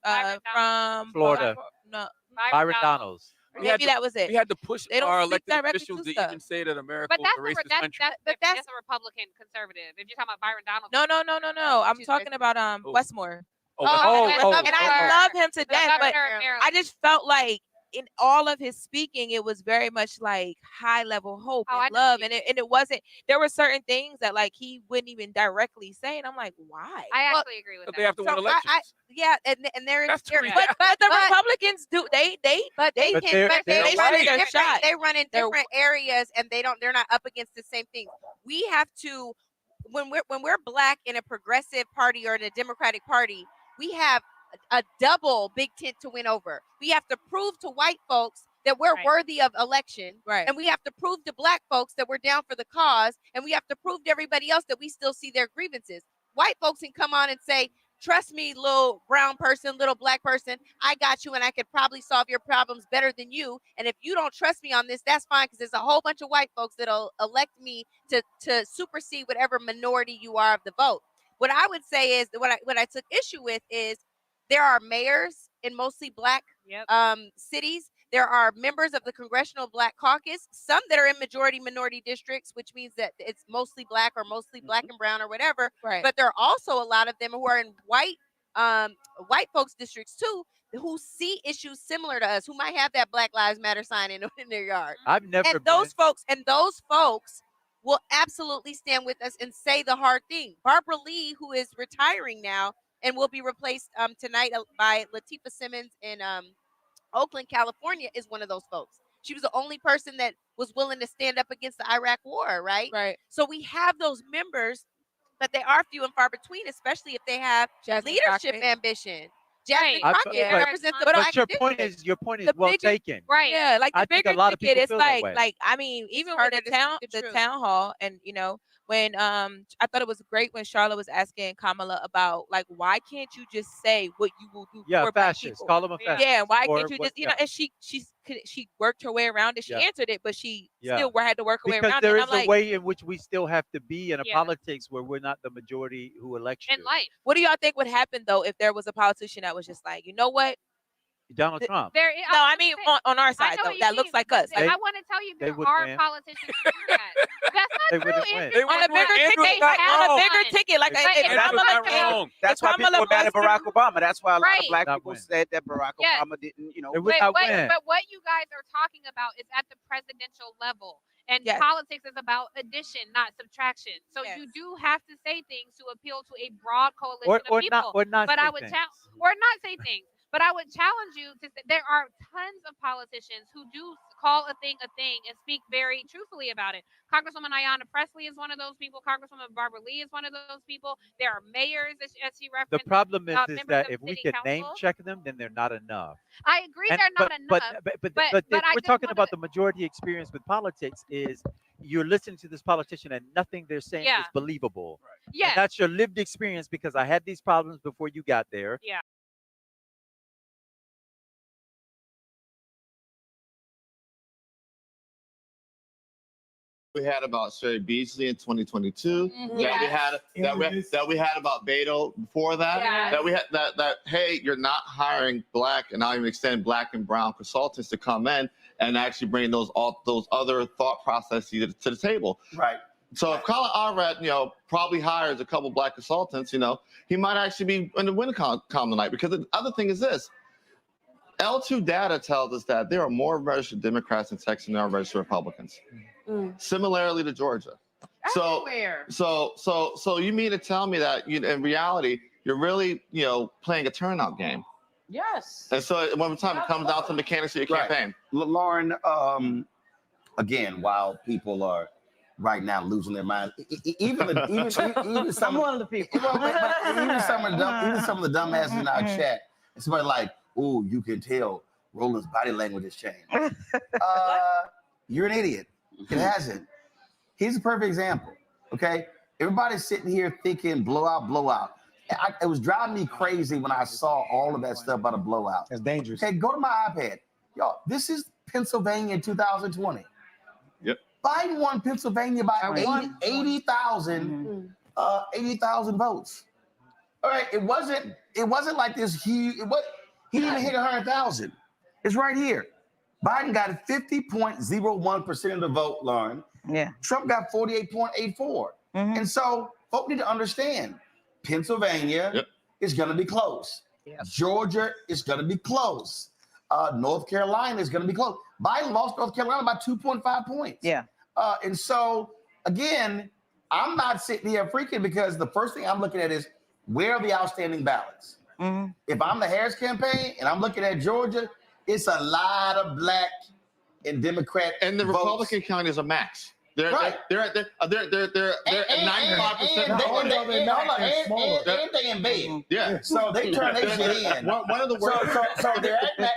from Florida. No, Byron Donalds. maybe that was it. We had to push They don't our speak elected directly officials to to stuff. even say that America But was that's a a, racist that's, country. that's a Republican conservative. If you're talking about Byron Donalds. No. I'm talking about Westmore. Oh, and I love him to death, but I just felt like in all of his speaking, it was very much like high level hope and love, and it wasn't. There were certain things that like he wouldn't even directly say, and I'm like, why? I actually agree with But that. they have to win elections. Yeah, and there is, That's but the Republicans do they But they But can, they're- but they're they white. run in They're different. shot. They run in They're- different areas, and they're not up against the same things. We have to, when we're black in a progressive party or in a Democratic Party, we have a double big tent to win over. We have to prove to white folks that we're worthy of election, Right. and we have to prove to black folks that we're down for the cause, and we have to prove to everybody else that we still see their grievances. White folks can come on and say, trust me, little brown person, little black person, I got you, and I could probably solve your problems better than you. And if you don't trust me on this, that's fine, because there's a whole bunch of white folks that'll elect me to supersede whatever minority you are of the vote. What I would say is what I took issue with is there are mayors in mostly black cities. There are members of the Congressional Black Caucus, some that are in majority minority districts, which means that it's mostly black or mostly black and brown or whatever. Right. But there are also a lot of them who are in white folks districts too, who see issues similar to us, who might have that Black Lives Matter sign in their yard. I've never And those folks will absolutely stand with us and say the hard thing. Barbara Lee, who is retiring now and will be replaced tonight by Latifah Simmons in Oakland, California, is one of those folks. She was the only person that was willing to stand up against the Iraq war, right? Right. So we have those members, but they are few and far between, especially if they have Jasmine leadership Crockett. ambition. Jasmine I- Crockett but- represents the but black your district. point is The well biggest- taken. Right. Yeah, like the I think a bigger lot of ticket, people it's feel that way. like I mean, even with the town hall, and when I thought it was great when Charlotte was asking Kamala about like why can't you just say what you will do Yeah, for black fascist. people? Call them a fascist. Yeah, why Or can't you what- just and she worked her way around it. She Yeah. answered it, but she Yeah. still had to work her way Because around there it. is And I'm a like, way in which we still have to be in a Yeah. politics where we're not the majority who elects you. In life. what do y'all think would happen though if there was a politician that was just like, you know what? Donald Trump. There, No, I mean on our side know though, what you that looks mean, like but us. I Like, want to tell you They there would are win. politicians who do that. That's not They true. wouldn't If win. you on a bigger Andrew ticket, got on a wrong. bigger ticket, like But if it's Kamala not came, That's why people were mad at Barack Obama. That's why a lot Right. of black Not people win. said that Barack Yes. Obama didn't, They would not win. But what you guys are talking about is at the presidential level. And Yes. politics is about addition, not subtraction. So Yes. you do have to say things to appeal to a broad coalition Or of people. not But say I would things. or not say things. But I would challenge you to say there are tons of politicians who do call a thing and speak very truthfully about it. Congresswoman Ayanna Pressley is one of those people. Congresswoman Barbara Lee is one of those people. There are mayors, as she The referenced. problem is members that of if we city could name council. check them, then they're not enough. I agree And- they're not but, enough. But but if I we're just talking wanna- about the majority experience with politics is you're listening to this politician and nothing they're saying Yeah. is believable. Yeah. And that's your lived experience because I had these problems before you got there. Yeah. We had about Sherry Beasley in 2022. Mm-hmm. That we had about Beto before that. Yes. That we had that hey, you're not hiring black and not even extend black and brown consultants to come in and actually bring those other thought processes to the table. Right. So if Colin Allred, probably hires a couple black consultants, he might actually be in the win column tonight. Because the other thing is this. L2 data tells us that there are more registered Democrats in Texas than there are registered Republicans. Similarly to Georgia. So you mean to tell me that in reality, you're really, playing a turnout game. Yes. And so one time it comes down to mechanics of your campaign. Lauren, again, while people are right now losing their mind, even some I'm one of the people. even some of the dumbasses in our chat, it's somebody like, "Oh, you can tell Roland's body language has changed." You're an idiot. It hasn't. Here's a perfect example. Okay, everybody's sitting here thinking blowout. It was driving me crazy when I saw all of that stuff about a blowout. It's dangerous. Okay, go to my iPad. Y'all, this is Pennsylvania in 2020. Yep. Biden won Pennsylvania by 80,000 votes. All right, it wasn't like this huge. He didn't even hit 100,000. It's right here. Biden got 50.01% of the vote, Lauren. Yeah. Trump got 48.84. And so folks need to understand, Pennsylvania is going to be close. Georgia is going to be close. North Carolina is going to be close. Biden lost North Carolina by 2.5 points. Yeah. And so, again, I'm not sitting here freaking because the first thing I'm looking at is where are the outstanding ballots? If I'm the Harris campaign and I'm looking at Georgia, it's a lot of black and Democrat and the votes. Republican counties are max. They're Right. they're at 95%. And they in bed. Yeah. So they turn their shit in. One of the worst. So they're at max.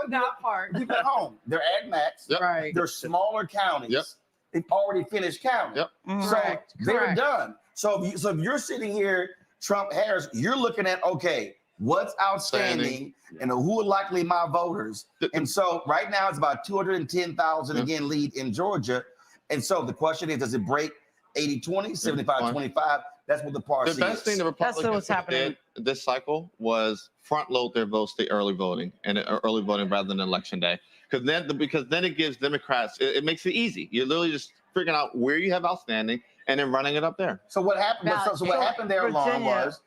Not part. Keep it home. They're at max. Right. They're smaller counties. They've already finished counting. So Correct. they're Correct. done. So if you're sitting here, Trump, Harris, you're looking at, okay, what's outstanding and who are likely my voters. And so right now it's about 210,000 again lead in Georgia. And so the question is, does it break 80-20, 75-25? That's what the party is. The best thing the Republicans did this cycle was front load their votes to early voting rather than election day. Because then it gives Democrats, it makes it easy. You're literally just figuring out where you have outstanding and then running it up there. So what happened? So what happened there, Lauren, was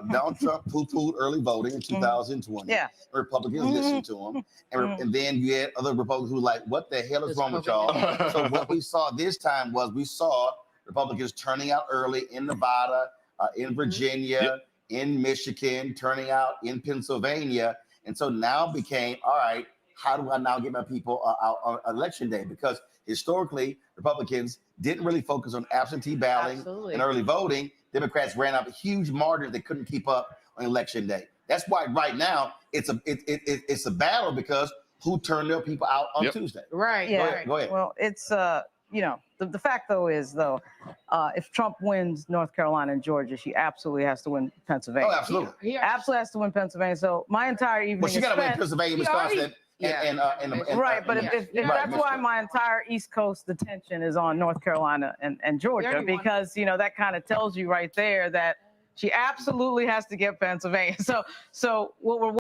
Donald Trump poo-pooed early voting in 2020. Yeah. Republicans listened to him. And then you had other Republicans who were like, what the hell is wrong with y'all? So what we saw this time was we saw Republicans turning out early in Nevada, in Virginia, in Michigan, turning out in Pennsylvania. And so now became, all right, how do I now get my people out on election day? Because historically, Republicans didn't really focus on absentee balloting and early voting. Democrats ran up huge margins they couldn't keep up on election day. That's why right now it's a battle because who turned their people out on Tuesday? Right. Go ahead. Well, it's the fact though is if Trump wins North Carolina and Georgia, she absolutely has to win Pennsylvania. Oh, absolutely. He absolutely has to win Pennsylvania. So my entire evening. Well, she got to win Pennsylvania, Wisconsin. Right, but if that's why my entire East Coast attention is on North Carolina and Georgia, because that kind of tells you right there that she absolutely has to get Pennsylvania. So what we're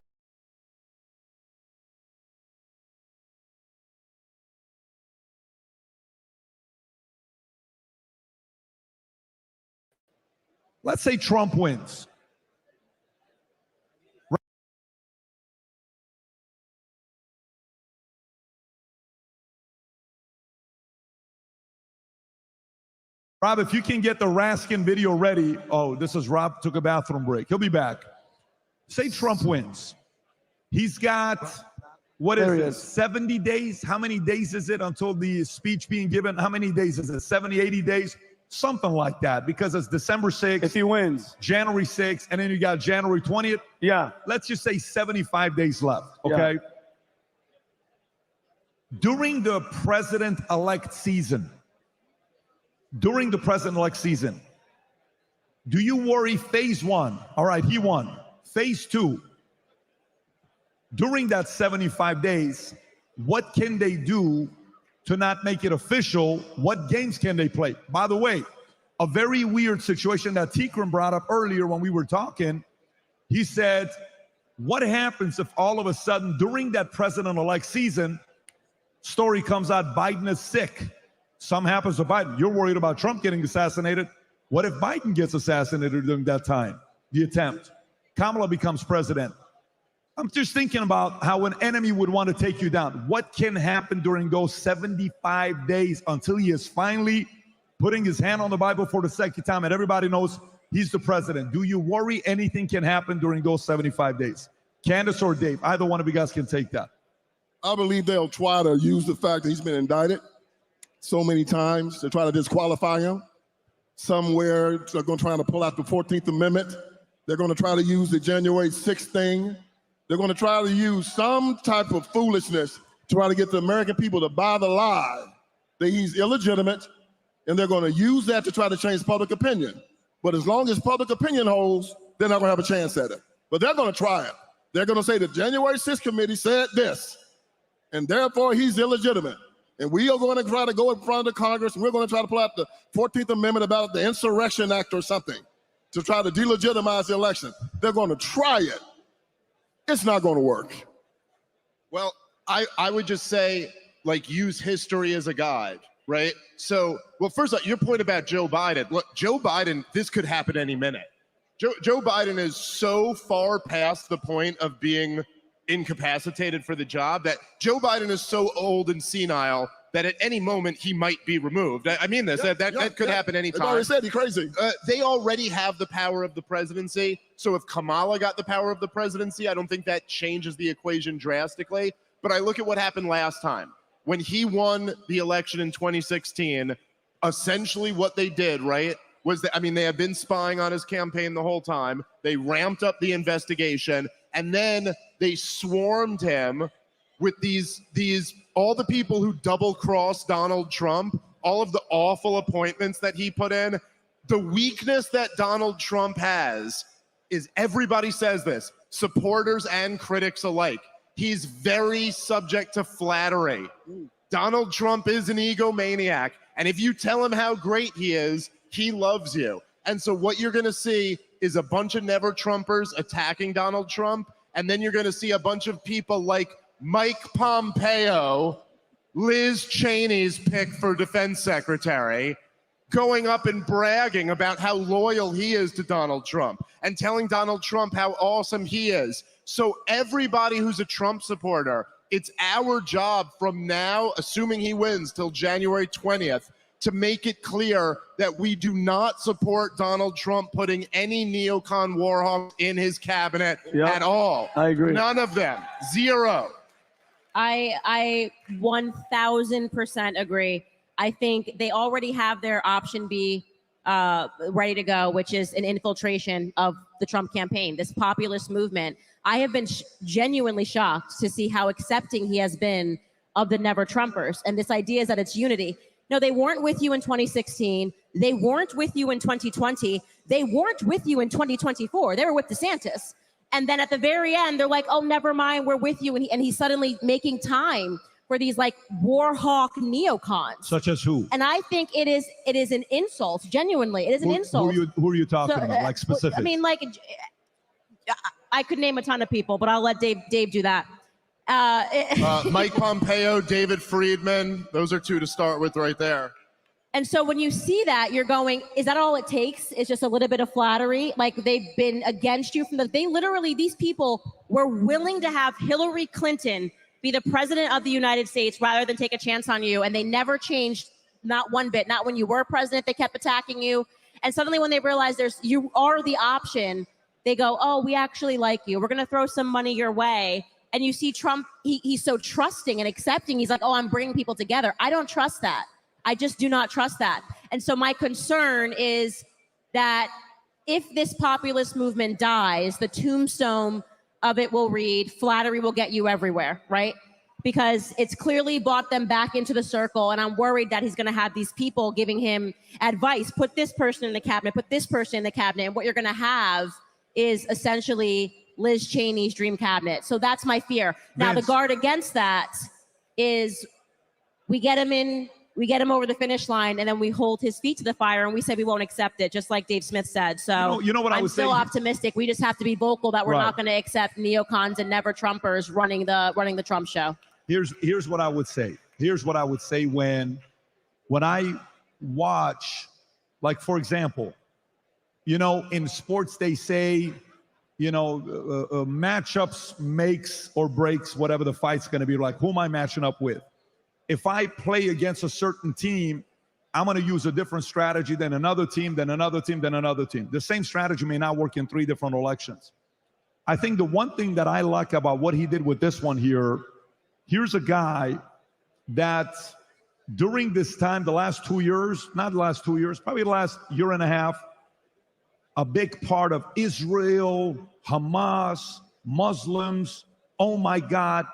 Let's say Trump wins. Rob, if you can get the Raskin video ready. Oh, this is Rob, took a bathroom break. He'll be back. Say Trump wins. He's got, what is it, 70 days? How many days is it until the speech being given? How many days is it? 70, 80 days? Something like that, because it's December 6th. If he wins. January 6th, and then you got January 20th. Yeah. Let's just say 75 days left, okay? Yeah. During the president-elect season, do you worry phase one? All right, he won. Phase two, during that 75 days, what can they do to not make it official? What games can they play? By the way, a very weird situation that Tikram brought up earlier when we were talking. He said, what happens if all of a sudden during that president-elect season, story comes out Biden is sick? Something happens to Biden. You're worried about Trump getting assassinated. What if Biden gets assassinated during that time? The attempt. Kamala becomes president. I'm just thinking about how an enemy would want to take you down. What can happen during those 75 days until he is finally putting his hand on the Bible for the second time and everybody knows He's the president. Do you worry anything can happen during those 75 days? Candace or Dave, either one of you guys can take that. I believe they'll try to use the fact that he's been indicted so many times to try to disqualify him. Somewhere they're going to try to pull out the 14th Amendment. They're going to try to use the January 6th thing. They're going to try to use some type of foolishness to try to get the American people to buy the lie that he's illegitimate, and they're going to use that to try to change public opinion. But as long as public opinion holds, they're not going to have a chance at it. But they're going to try it. They're going to say the January 6th committee said this, and therefore he's illegitimate. And we are going to try to go in front of the Congress, and we're going to try to pull out the 14th Amendment about the Insurrection Act or something to try to delegitimize the election. They're going to try it. It's not going to work. Well, I would just say, like, use history as a guide, right? So, well, first off, your point about Joe Biden. Look, Joe Biden, this could happen any minute. Joe Biden is so far past the point of being incapacitated for the job that Joe Biden is so old and senile that at any moment he might be removed. I mean this, that could happen anytime. They already said he's crazy. They already have the power of the presidency. So if Kamala got the power of the presidency, I don't think that changes the equation drastically. But I look at what happened last time. When he won the election in 2016, essentially what they did, right, was that, I mean, they had been spying on his campaign the whole time. They ramped up the investigation, and then they swarmed him with these all the people who double-crossed Donald Trump, all of the awful appointments that he put in. The weakness that Donald Trump has is, everybody says this, supporters and critics alike. He's very subject to flattery. Donald Trump is an egomaniac, and if you tell him how great he is, he loves you. And so what you're going to see is a bunch of never-Trumpers attacking Donald Trump, and then you're going to see a bunch of people like Mike Pompeo, Liz Cheney's pick for defense secretary, going up and bragging about how loyal he is to Donald Trump and telling Donald Trump how awesome he is. So everybody who's a Trump supporter, it's our job from now, assuming he wins till January 20th, to make it clear that we do not support Donald Trump putting any neocon warhawks in his cabinet at all. I agree. None of them. Zero. I 1000% agree. I think they already have their option B ready to go, which is an infiltration of the Trump campaign, this populist movement. I have been genuinely shocked to see how accepting he has been of the never Trumpers. And this idea is that it's unity. No, they weren't with you in 2016. They weren't with you in 2020. They weren't with you in 2024. They were with DeSantis. And then at the very end, they're like, oh, never mind, we're with you. And he's suddenly making time for these like war hawk neocons. Such as who? And I think it is an insult, genuinely. It is an insult. Who are you talking about, like specific? I mean, like, I could name a ton of people, but I'll let Dave do that. Mike Pompeo, David Friedman, those are two to start with right there. And so when you see that, you're going, is that all it takes? It's just a little bit of flattery? Like they've been against you from these people were willing to have Hillary Clinton be the president of the United States rather than take a chance on you. And they never changed, not one bit. Not when you were president, they kept attacking you. And suddenly when they realize you are the option, they go, oh, we actually like you. We're going to throw some money your way. And you see Trump, he's so trusting and accepting. He's like, oh, I'm bringing people together. I don't trust that. I just do not trust that. And so my concern is that if this populist movement dies, the tombstone of it will read, flattery will get you everywhere, right? Because it's clearly brought them back into the circle. And I'm worried that he's going to have these people giving him advice. Put this person in the cabinet, put this person in the cabinet. And what you're going to have is essentially Liz Cheney's dream cabinet. So that's my fear. Now, the guard against that is we get him over the finish line, and then we hold his feet to the fire, and we say we won't accept it, just like Dave Smith said. So you know what I'm still optimistic. We just have to be vocal that we're not going to accept neocons and never Trumpers running the Trump show. Here's what I would say. Here's what I would say when I watch, like, for example, in sports they say, matchups makes or breaks whatever the fight's going to be. Like, who am I matching up with? If I play against a certain team, I'm going to use a different strategy than another team, than another team, than another team. The same strategy may not work in 3 different elections. I think the one thing that I like about what he did with this one here, here's a guy that during this time, the last 2 years, not the last 2 years, probably the last year and a half, a big part of Israel, Hamas, Muslims, oh my God,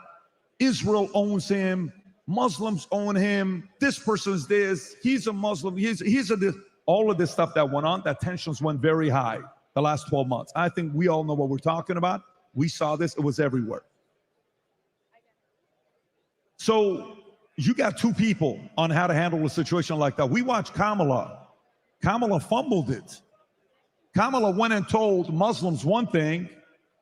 Israel owns him, Muslims own him, this person's this, he's a Muslim, he's a this. All of this stuff that went on, that tensions went very high the last 12 months. I think we all know what we're talking about. We saw this, it was everywhere. So you got 2 people on how to handle a situation like that. We watched Kamala. Kamala fumbled it. Kamala went and told Muslims one thing,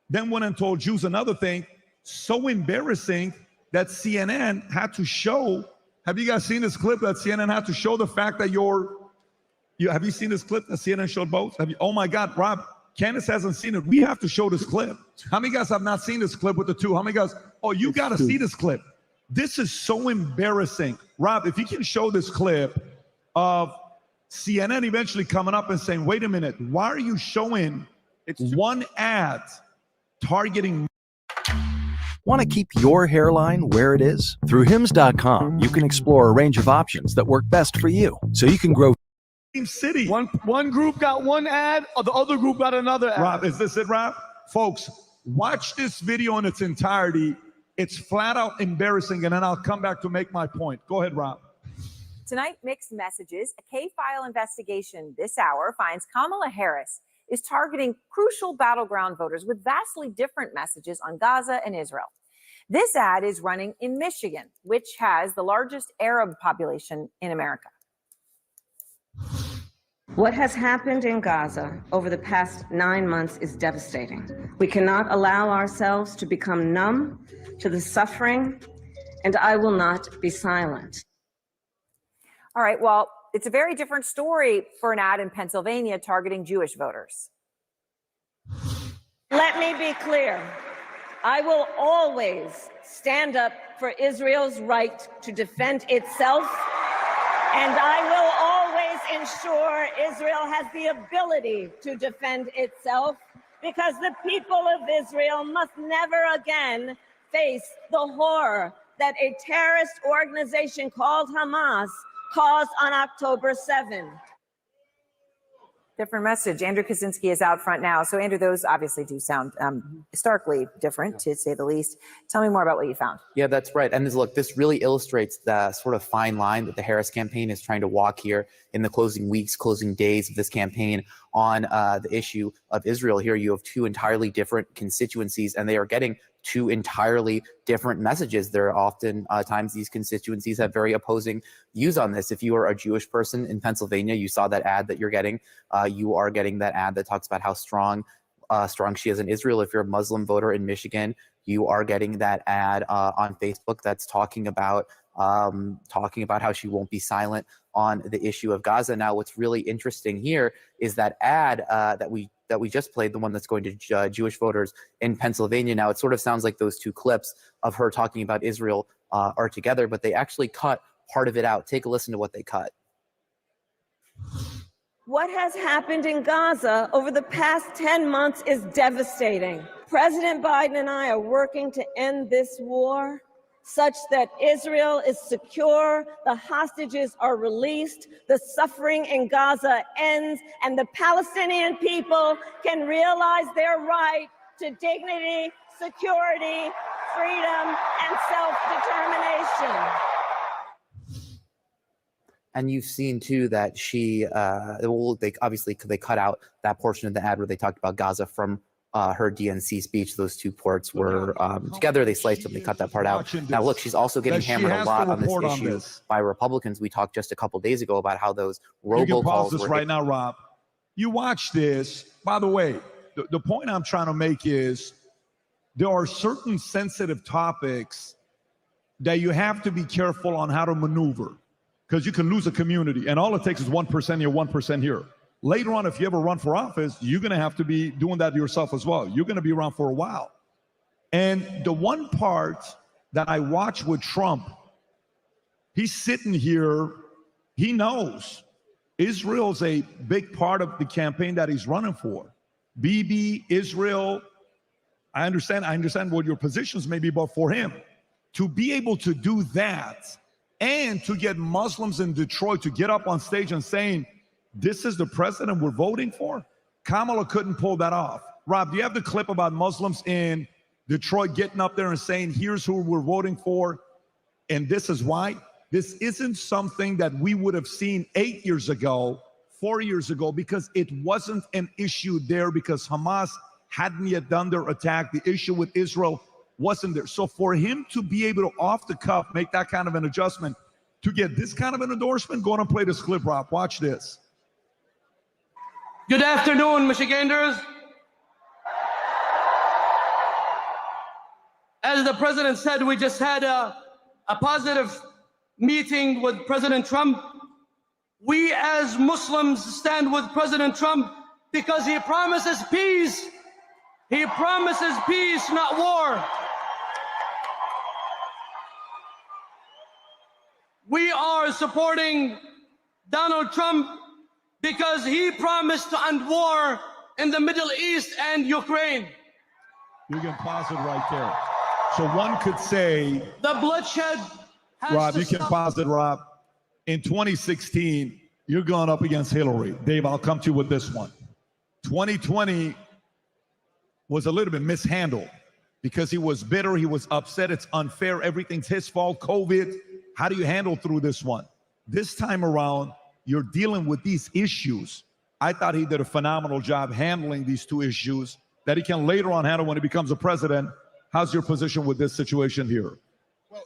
then went and told Jews another thing. So embarrassing that CNN had to show. Have you guys seen this clip that CNN had to show the fact that have you seen this clip that CNN showed both? Oh my God, Rob, Candace hasn't seen it. We have to show this clip. How many guys have not seen this clip with the 2? How many guys? Oh, you got to see this clip. This is so embarrassing. Rob, if you can show this clip of CNN eventually coming up and saying, wait a minute, why are you showing one ad targeting? Want to keep your hairline where it is? Through Hims.com, you can explore a range of options that work best for you, so you can grow. City. One group got one ad, or the other group got another ad. Rob, is this it, Rob? Folks, watch this video in its entirety. It's flat out embarrassing, and then I'll come back to make my point. Go ahead, Rob. Tonight, mixed messages. A K-File investigation this hour finds Kamala Harris is targeting crucial battleground voters with vastly different messages on Gaza and Israel. This ad is running in Michigan, which has the largest Arab population in America. What has happened in Gaza over the past 9 months is devastating. We cannot allow ourselves to become numb to the suffering, and I will not be silent. All right, well, it's a very different story for an ad in Pennsylvania targeting Jewish voters. Let me be clear. I will always stand up for Israel's right to defend itself, and I will always ensure Israel has the ability to defend itself, because the people of Israel must never again face the horror that a terrorist organization called Hamas caused on October 7. Different message. Andrew Kaczynski is out front now. So, Andrew, those obviously do sound starkly different, to say the least. Tell me more about what you found. Yeah, that's right. And this really illustrates the sort of fine line that the Harris campaign is trying to walk here in the closing weeks, closing days of this campaign on the issue of Israel. Here you have 2 entirely different constituencies, and they are getting 2 entirely different messages. There are often times these constituencies have very opposing views on this. If you are a Jewish person in Pennsylvania, you saw that ad that you're getting. You are getting that ad that talks about how strong she is in Israel. If you're a Muslim voter in Michigan, you are getting that ad on Facebook that's talking about how she won't be silent on the issue of Gaza. Now, what's really interesting here is that ad that we just played, the one that's going to Jewish voters in Pennsylvania. Now, it sort of sounds like those 2 clips of her talking about Israel are together, but they actually cut part of it out. Take a listen to what they cut. What has happened in Gaza over the past 10 months is devastating. President Biden and I are working to end this war such that Israel is secure, the hostages are released, the suffering in Gaza ends, and the Palestinian people can realize their right to dignity, security, freedom, and self-determination. And you've seen too that she, they cut out that portion of the ad where they talked about Gaza from her DNC speech. Those 2 parts were together. They sliced them. They cut that part out. Now, look, she's also getting hammered a lot on this issue by Republicans. We talked just a couple days ago about how those robocalls You can pause this right now, Rob. You watch this. By the way, the point I'm trying to make is there are certain sensitive topics that you have to be careful on how to maneuver, because you can lose a community, and all it takes is 1% here, 1% here. Later on, if you ever run for office, you're going to have to be doing that yourself as well. You're going to be around for a while. And the one part that I watch with Trump, he's sitting here he knows Israel's a big part of the campaign that he's running for. Bibi, Israel, I understand what your positions may be, but for him to be able to do that and to get Muslims in Detroit to get up on stage and saying, this is the president we're voting for, Kamala couldn't pull that off. Rob, do you have the clip about Muslims in Detroit getting up there and saying, here's who we're voting for, and this is why? This isn't something that we would have seen 8 years ago, 4 years ago, because it wasn't an issue there because Hamas hadn't yet done their attack. The issue with Israel wasn't there. So for him to be able to off the cuff make that kind of an adjustment, to get this kind of an endorsement, go on and play this clip, Rob. Watch this. Good afternoon, Michiganders. As the president said, we just had a positive meeting with President Trump. We as Muslims stand with President Trump because he promises peace. He promises peace, not war. We are supporting Donald Trump because he promised to end war in the Middle East and Ukraine. You can pause it right there. So one could say, the bloodshed has Rob, to you can stop. pause it, Rob. In 2016, you're going up against Hillary. Dave, I'll come to you with this one. 2020 was a little bit mishandled because he was bitter, he was upset, it's unfair, everything's his fault, COVID. How do you handle through this one? This time around, you're dealing with these issues. I thought he did a phenomenal job handling these two issues that he can later on handle when he becomes a president. How's your position with this situation here? Well,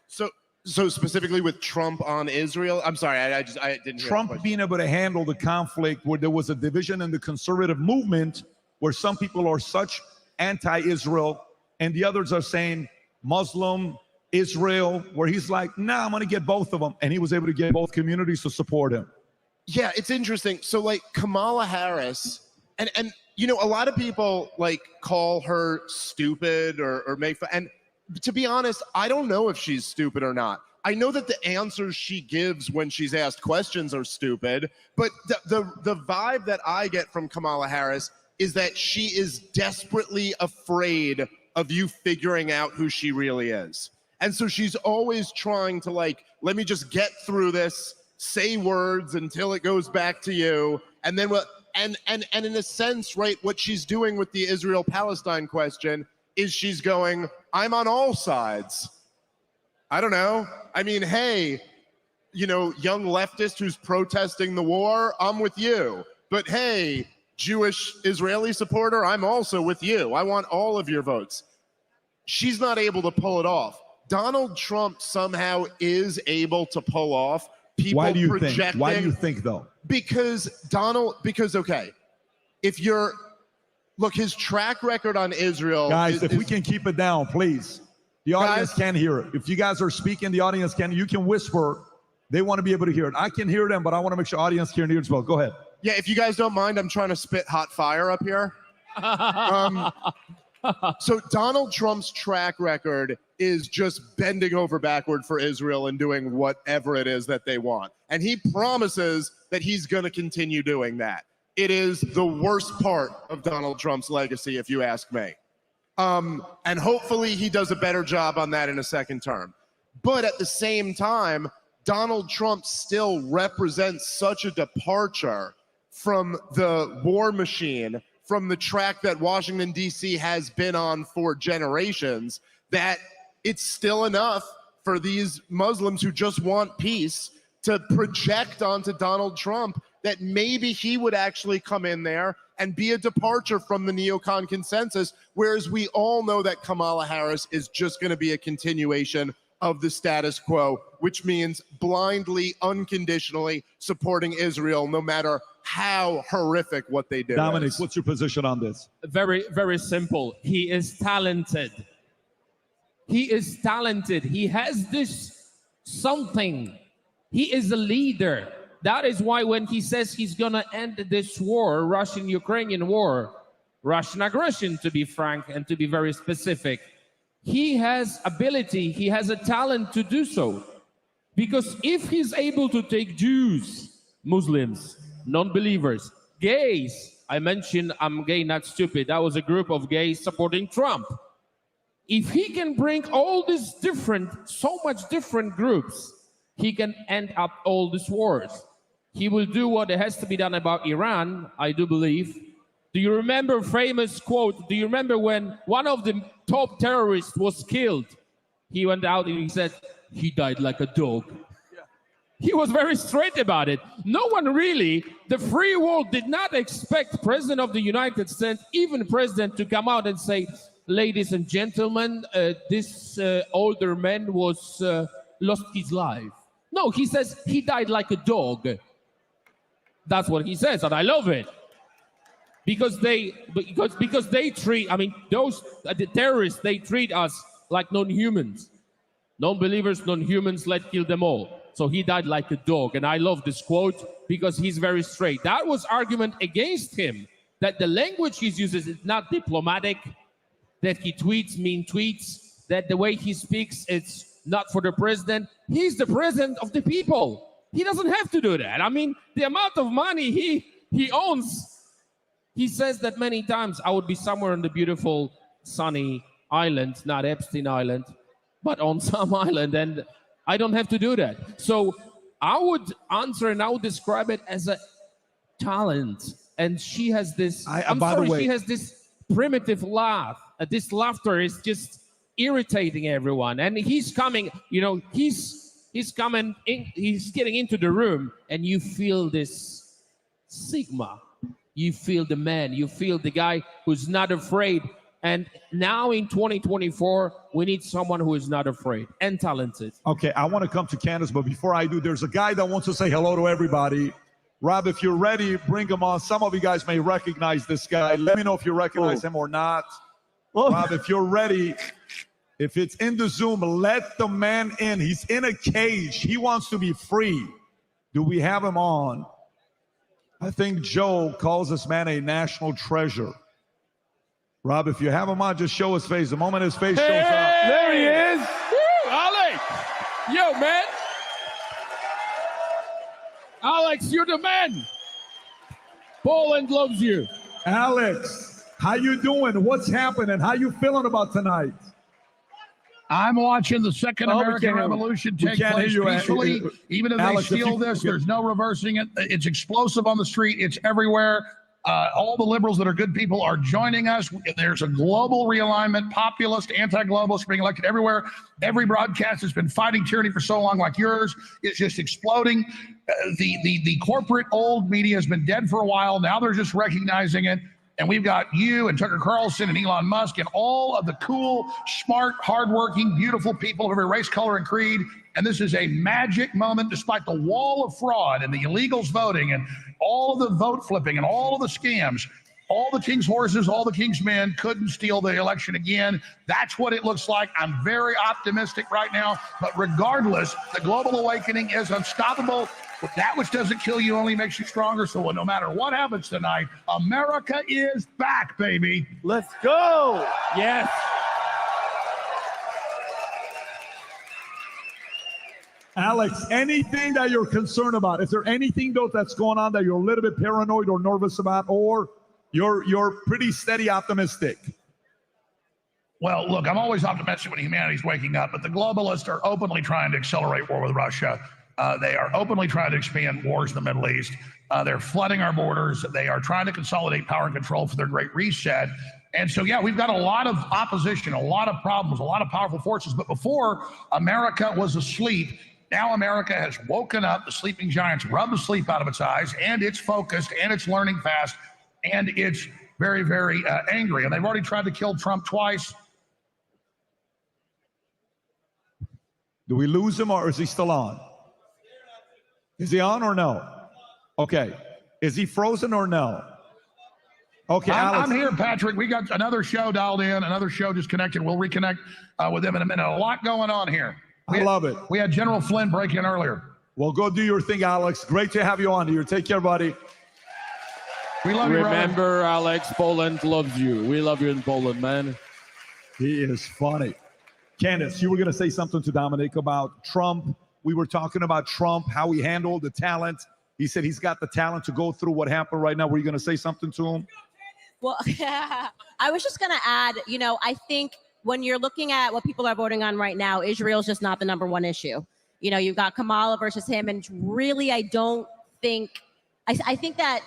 so specifically with Trump on Israel, I'm sorry, I didn't hear Trump being able to handle the conflict where there was a division in the conservative movement where some people are such anti-Israel and the others are saying Muslim, Israel, where he's like, nah, I'm going to get both of them. And he was able to get both communities to support him. Yeah, it's interesting. So like Kamala Harris, and you know, a lot of people like call her stupid or make fun. And to be honest, I don't know if she's stupid or not. I know that the answers she gives when she's asked questions are stupid, but the vibe that I get from Kamala Harris is that she is desperately afraid of you figuring out who she really is. And so she's always trying to like, let me just get through this, say words until it goes back to you. And then what, and in a sense, right, what she's doing with the Israel-Palestine question is she's going, I'm on all sides. I don't know. I mean, hey, you know, young leftist who's protesting the war, I'm with you. But hey, Jewish Israeli supporter, I'm also with you. I want all of your votes. She's not able to pull it off. Donald Trump somehow is able to pull off people Why do you projecting. think? Why do you think though? Because okay, if you're, look, his track record on Israel. Guys, if we can keep it down, please. The audience can't hear it. If you guys are speaking, the audience can. You can whisper. They want to be able to hear it. I can hear them, but I want to make sure audience can hear it as well. Go ahead. Yeah, if you guys don't mind, I'm trying to spit hot fire up here. So Donald Trump's track record is just bending over backward for Israel and doing whatever it is that they want. And he promises that he's going to continue doing that. It is the worst part of Donald Trump's legacy, if you ask me. And hopefully he does a better job on that in a second term. But at the same time, Donald Trump still represents such a departure from the war machine, from the track that Washington, D.C. has been on for generations, that it's still enough for these Muslims who just want peace to project onto Donald Trump that maybe he would actually come in there and be a departure from the neocon consensus, whereas we all know that Kamala Harris is just going to be a continuation of the status quo, which means blindly, unconditionally supporting Israel, no matter how horrific what they do. Dominic, is. what's your position on this? Very, very simple. He is talented. He is talented. He has this something. He is a leader. That is why when he says he's going to end this war, Russian-Ukrainian war, Russian aggression, to be frank and to be very specific, he has ability, he has a talent to do so. Because if he's able to take Jews, Muslims, non-believers, gays, I mentioned I'm gay, not stupid. That was a group of gays supporting Trump. If he can bring all these different, so much different groups, he can end up all these wars. He will do what has to be done about Iran, I do believe. Do you remember famous quote? Do you remember when one of the top terrorists was killed? He went out and he said, he died like a dog. He was very straight about it. No one really, the free world did not expect President of the United States, even President, to come out and say, ladies and gentlemen, this older man was lost his life. No, he says he died like a dog. That's what he says, and I love it. Because they treat, I mean, those the terrorists, they treat us like non-humans. Non-believers, non-humans, let's kill them all. So he died like a dog. And I love this quote because he's very straight. That was argument against him, that the language he uses is not diplomatic, that he tweets mean tweets, that the way he speaks, it's not for the president. He's the president of the people. He doesn't have to do that. I mean, the amount of money he owns, he says that many times. I would be somewhere on the beautiful, sunny island, not Epstein Island, but on some island, and I don't have to do that. So I would answer and I would describe it as a talent. And she has this, she has this primitive laugh. This laughter is just irritating everyone. And he's coming, you know, he's coming in, he's getting into the room, and you feel this sigma. You feel the man, you feel the guy who's not afraid. And now in 2024, we need someone who is not afraid and talented. Okay, I want to come to Candace, but before I do, there's a guy that wants to say hello to everybody. Rob, if you're ready, bring him on. Some of you guys may recognize this guy. Let me know if you recognize him or not. Rob, if you're ready, if it's in the Zoom, let the man in. He's in a cage. He wants to be free. Do we have him on? I think Joe calls this man a national treasure. Rob, if you have him on, just show his face. The moment his face shows up. There he is. Woo, Alex. Yo, man. Alex, you're the man. Poland loves you. Alex, how you doing? What's happening? How you feeling about tonight? I'm watching the Second American Revolution take place peacefully. Even if Alex, they steal this, there's no reversing it. It's explosive on the street. It's everywhere. All the liberals that are good people are joining us. There's a global realignment, populist, anti-globalist being elected everywhere. Every broadcast has been fighting tyranny for so long, like yours. It's just exploding. The corporate old media has been dead for a while. Now they're just recognizing it. And we've got you and Tucker Carlson and Elon Musk and all of the cool, smart, hardworking, beautiful people of every race, color, and creed. And this is a magic moment, despite the wall of fraud and the illegals voting and all of the vote flipping and all of the scams. All the king's horses, all the king's men couldn't steal the election again. That's what it looks like. I'm very optimistic right now. But regardless, the global awakening is unstoppable. But that which doesn't kill you only makes you stronger. So no matter what happens tonight, America is back, baby. Let's go. Yes. Alex, anything that you're concerned about? Is there anything, though, that's going on that you're a little bit paranoid or nervous about, or you're pretty steady optimistic? Well, look, I'm always optimistic when humanity's waking up, but the globalists are openly trying to accelerate war with Russia. They are openly trying to expand wars in the Middle East. They're flooding our borders. They are trying to consolidate power and control for their great reset. And so, yeah, we've got a lot of opposition, a lot of problems, a lot of powerful forces. But before, America was asleep. Now America has woken up. The sleeping giants rubbed the sleep out of its eyes, and it's focused, and it's learning fast, and it's very, very angry. And they've already tried to kill Trump twice. Do we lose him, or is he still on? Is he on or no? Okay. Is he frozen or no? Okay, Alex. I'm here, Patrick. We got another show dialed in, another show just connected. We'll reconnect with them in a minute. A lot going on here. I love it. We had General Flynn break in earlier. Well, go do your thing, Alex. Great to have you on here. Take care, buddy. We love you, Remember, Alex, Poland loves you. We love you in Poland, man. He is funny. Candace, you were going to say something to Dominic about Trump we were talking about Trump, how he handled the talent. He said he's got the talent to go through what happened right now. Were you going to say something to him? Well, I was just going to add, I think when you're looking at what people are voting on right now, Israel's just not the number one issue. You've got Kamala versus him. And really, I don't think, I think that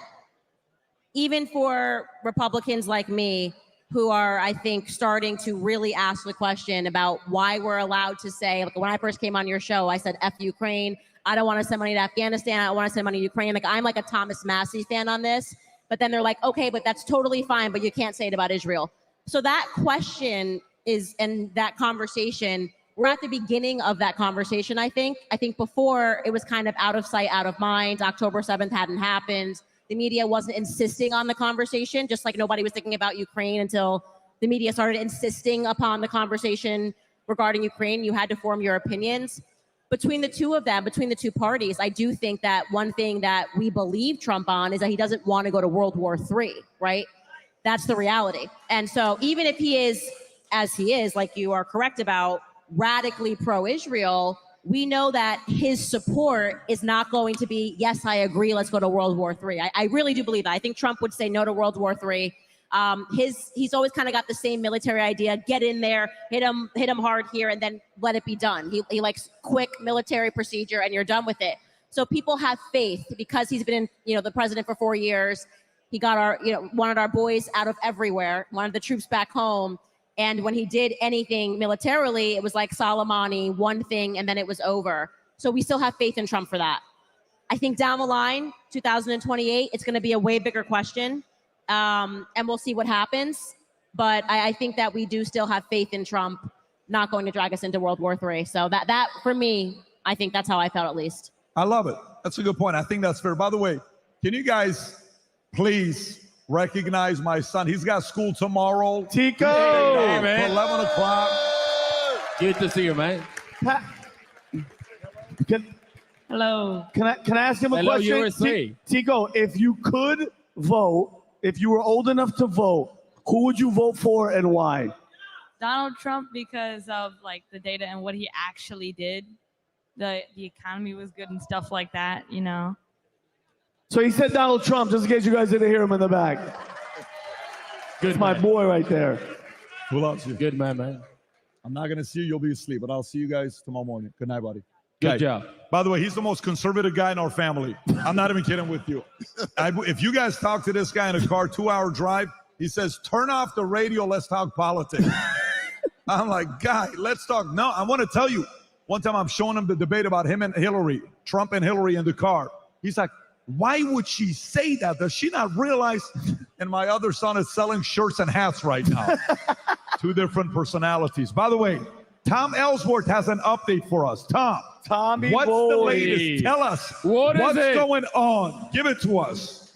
even for Republicans like me, who are, I think, starting to really ask the question about why we're allowed to say, like when I first came on your show, I said, F Ukraine. I don't want to send money to Afghanistan. I don't want to send money to Ukraine. Like I'm like a Thomas Massey fan on this. But then they're like, okay, but that's totally fine, but you can't say it about Israel. So that question is, and that conversation, we're at the beginning of that conversation, I think. I think before it was kind of out of sight, out of mind. October 7th hadn't happened. The media wasn't insisting on the conversation, just like nobody was thinking about Ukraine until the media started insisting upon the conversation regarding Ukraine. You had to form your opinions. Between the two of them, between the two parties, I do think that one thing that we believe Trump on is that he doesn't want to go to World War III, right? That's the reality. And so even if he is, as he is, like you are correct about, radically pro-Israel, we know that his support is not going to be, yes, I agree, let's go to World War III. I really do believe that. I think Trump would say no to World War III. He's always kind of got the same military idea: get in there, hit him hard here, and then let it be done. He likes quick military procedure, and you're done with it. So people have faith because he's been, the president for 4 years. He got wanted our boys out of everywhere, wanted the troops back home. And when he did anything militarily, it was like Soleimani, one thing, and then it was over. So we still have faith in Trump for that. I think down the line, 2028, it's going to be a way bigger question. And we'll see what happens. But I think that we do still have faith in Trump not going to drag us into World War III. So that for me, I think that's how I felt at least. I love it. That's a good point. I think that's fair. By the way, can you guys please recognize my son? He's got school tomorrow. Tico! Hey, man. 11 o'clock. Good to see you, man. Hello. Can I ask him a Hello, question? USA. Tico, if you could vote, if you were old enough to vote, who would you vote for and why? Donald Trump, because of like the data and what he actually did. The economy was good and stuff like that, So he said Donald Trump, just in case you guys didn't hear him in the back. Good That's my man. boy right there. Who loves you? Good man. I'm not going to see you. You'll be asleep, but I'll see you guys tomorrow morning. Good night, buddy. Good job. By the way, he's the most conservative guy in our family. I'm not even kidding with you. If you guys talk to this guy in a car, 2-hour drive, he says, turn off the radio, let's talk politics. I'm like, guy, let's talk. No, I want to tell you, one time I'm showing him the debate about him and Hillary, Trump and Hillary in the car. He's like, why would she say that? Does she not realize? And my other son is selling shirts and hats right now. Two different personalities. By the way, Tom Ellsworth has an update for us. Tommy what's boy. the latest? Tell us what's going on. Give it to us.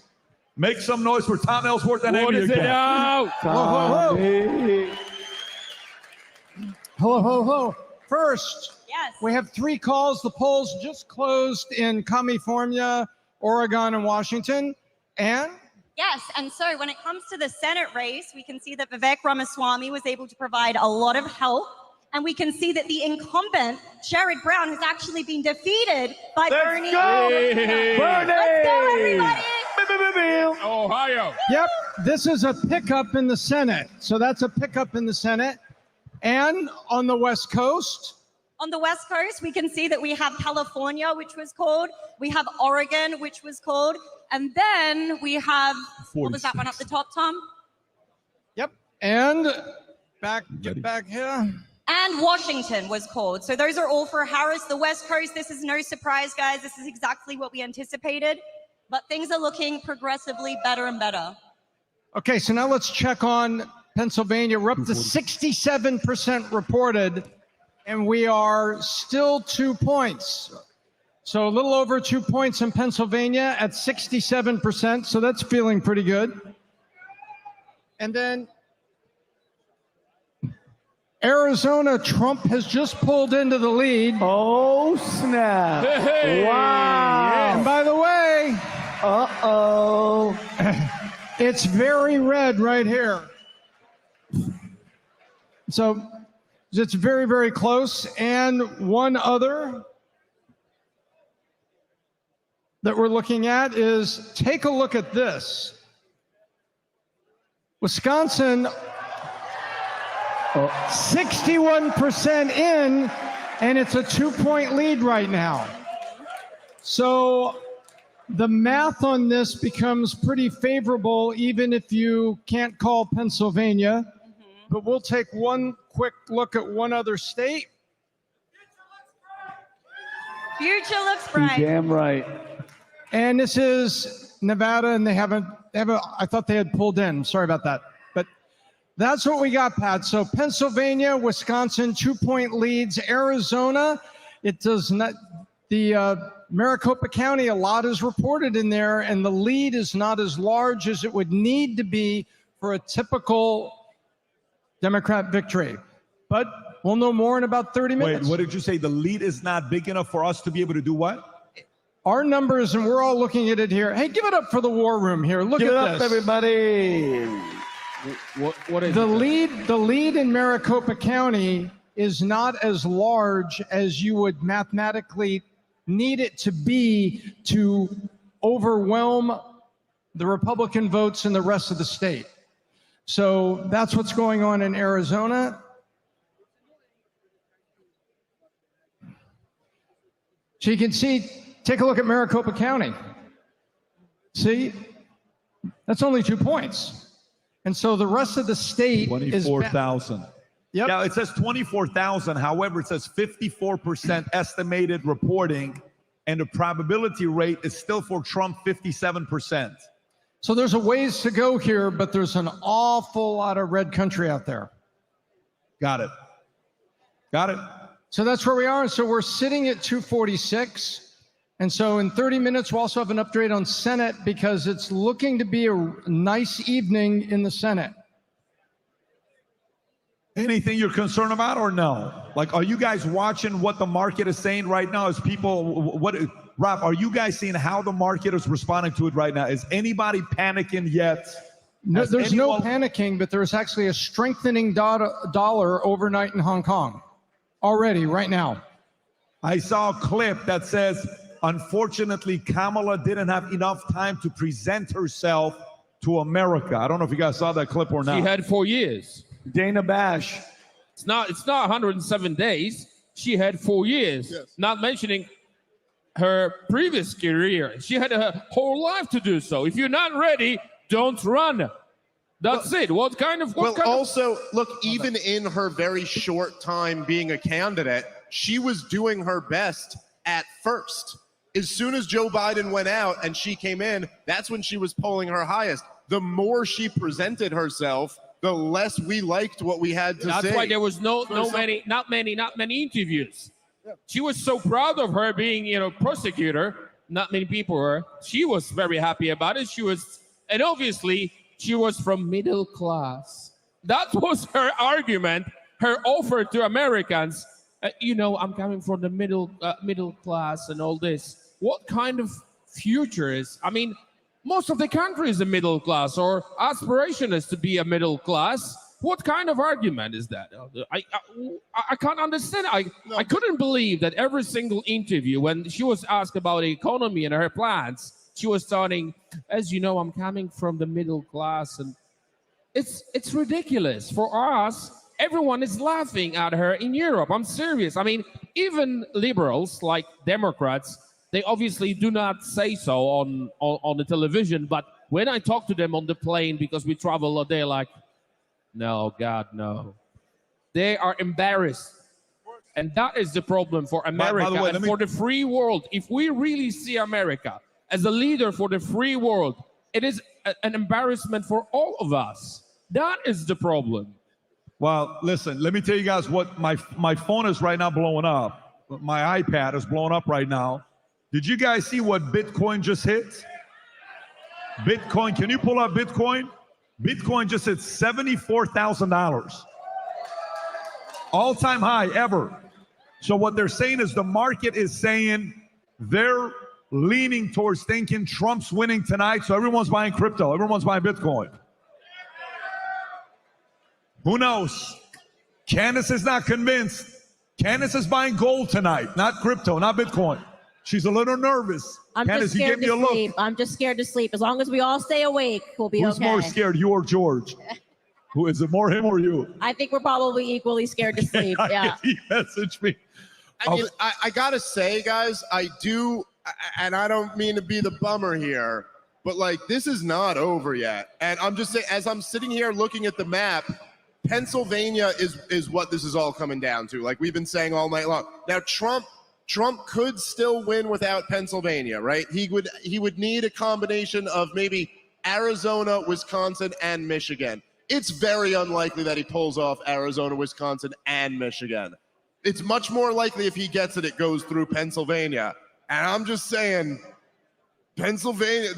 Make some noise for Tom Ellsworth and What Amy is it again. now? Hello. First, we have 3 calls. The polls just closed in California, Oregon, and Washington. And Yes, and so when it comes to the Senate race, we can see that Vivek Ramaswamy was able to provide a lot of help. And we can see that the incumbent, Sherrod Brown, has actually been defeated by Bernie. Bernie! Let's go, everybody! Ohio. Yep, this is a pickup in the Senate. So that's a pickup in the Senate. And on the West Coast, On the West Coast, we can see that we have California, which was called. We have Oregon, which was called. And then we have, what was that one up the top, Tom? Yep. And get back here. And Washington was called. So those are all for Harris. The West Coast, this is no surprise, guys. This is exactly what we anticipated. But things are looking progressively better and better. Okay, so now let's check on Pennsylvania. We're up to 67% reported, and we are still 2 points. So a little over 2 points in Pennsylvania at 67%, so that's feeling pretty good. And then Arizona, Trump has just pulled into the lead. Oh, snap. Hey, wow. And by the way, it's very red right here. So it's very, very close. And one other that we're looking at is, take a look at this. Wisconsin, 61% in, and it's a 2-point lead right now. So the math on this becomes pretty favorable, even if you can't call Pennsylvania. But we'll take one quick look at one other state. Future looks bright. Damn right. And this is Nevada, and they haven't, I thought they had pulled in. Sorry about that. But that's what we got, Pat. So Pennsylvania, Wisconsin, 2-point leads. Arizona, it does not, the Maricopa County, a lot is reported in there, and the lead is not as large as it would need to be for a typical Democrat victory. But we'll know more in about 30 minutes. Wait, what did you say? The lead is not big enough for us to be able to do what? Our numbers, and we're all looking at it here. Hey, give it up for the war room here. Look Give at it this. up, everybody. What is The lead in Maricopa County is not as large as you would mathematically need it to be to overwhelm the Republican votes in the rest of the state. So that's what's going on in Arizona. So you can see, take a look at Maricopa County. See, that's only 2 points. And so the rest of the state is 24,000. Yep. Now it says 24,000. However, it says 54% estimated reporting, and the probability rate is still for Trump 57%. So there's a ways to go here, but there's an awful lot of red country out there. Got it. Got it. So that's where we are. So we're sitting at 246. And so in 30 minutes, we'll also have an update on Senate, because it's looking to be a nice evening in the Senate. Anything you're concerned about or no? Like, are you guys watching what the market is saying right now? Is people, Rob, are you guys seeing how the market is responding to it right now? Is anybody panicking yet? No, there's no panicking, but there's actually a strengthening dollar overnight in Hong Kong already right now. I saw a clip that says, unfortunately, Kamala didn't have enough time to present herself to America. I don't know if you guys saw that clip or not. She had 4 years. Dana Bash. It's not 107 days. She had 4 years. Yes. Not mentioning her previous career. She had a whole life to do so. If you're not ready, don't run. That's it. What kind of? Also, look, even in her very short time being a candidate, she was doing her best at first. As soon as Joe Biden went out and she came in, that's when she was polling her highest. The more she presented herself, the less we liked what we had to say. That's why there was not many interviews. Yeah. She was so proud of her being, prosecutor. Not many people were. She was very happy about it. And obviously she was from middle class. That was her argument, her offer to Americans. I'm coming from the middle class and all this. What kind of future is? I mean, most of the country is a middle class, or aspiration is to be a middle class. What kind of argument is that? I can't understand. I couldn't believe that every single interview, when she was asked about the economy and her plans, she was starting, as you know, I'm coming from the middle class, and it's ridiculous. For us, everyone is laughing at her in Europe. I'm serious. I mean, even liberals like Democrats, they obviously do not say so on the television, but when I talk to them on the plane, because we travel, they're like, no, God, no. They are embarrassed. And that is the problem for America by the way, and for the free world. If we really see America as a leader for the free world, it is an embarrassment for all of us. That is the problem. Well, listen, let me tell you guys what my phone is right now blowing up. My iPad is blowing up right now. Did you guys see what Bitcoin just hit? Bitcoin, can you pull up Bitcoin? Bitcoin just hit $74,000. All-time high ever. So what they're saying is the market is saying they're leaning towards thinking Trump's winning tonight, so everyone's buying crypto, everyone's buying Bitcoin. Who knows? Candace is not convinced. Candace is buying gold tonight, not crypto, not Bitcoin. She's a little nervous. I'm Candace, just you scared gave me to a look. sleep. I'm just scared to sleep. As long as we all stay awake, we'll be Who's okay. more scared, you or George? Who is it, more him or you? I think we're probably equally scared to sleep. Yeah. He messaged me. I mean, I gotta say, guys, I do, and I don't mean to be the bummer here, but like, this is not over yet. And I'm just saying, as I'm sitting here looking at the map, Pennsylvania is what this is all coming down to. Like we've been saying all night long. Now, Trump could still win without Pennsylvania, right? He would need a combination of maybe Arizona, Wisconsin, and Michigan. It's very unlikely that he pulls off Arizona, Wisconsin, and Michigan. It's much more likely if he gets it, it goes through Pennsylvania. And I'm just saying, Pennsylvania,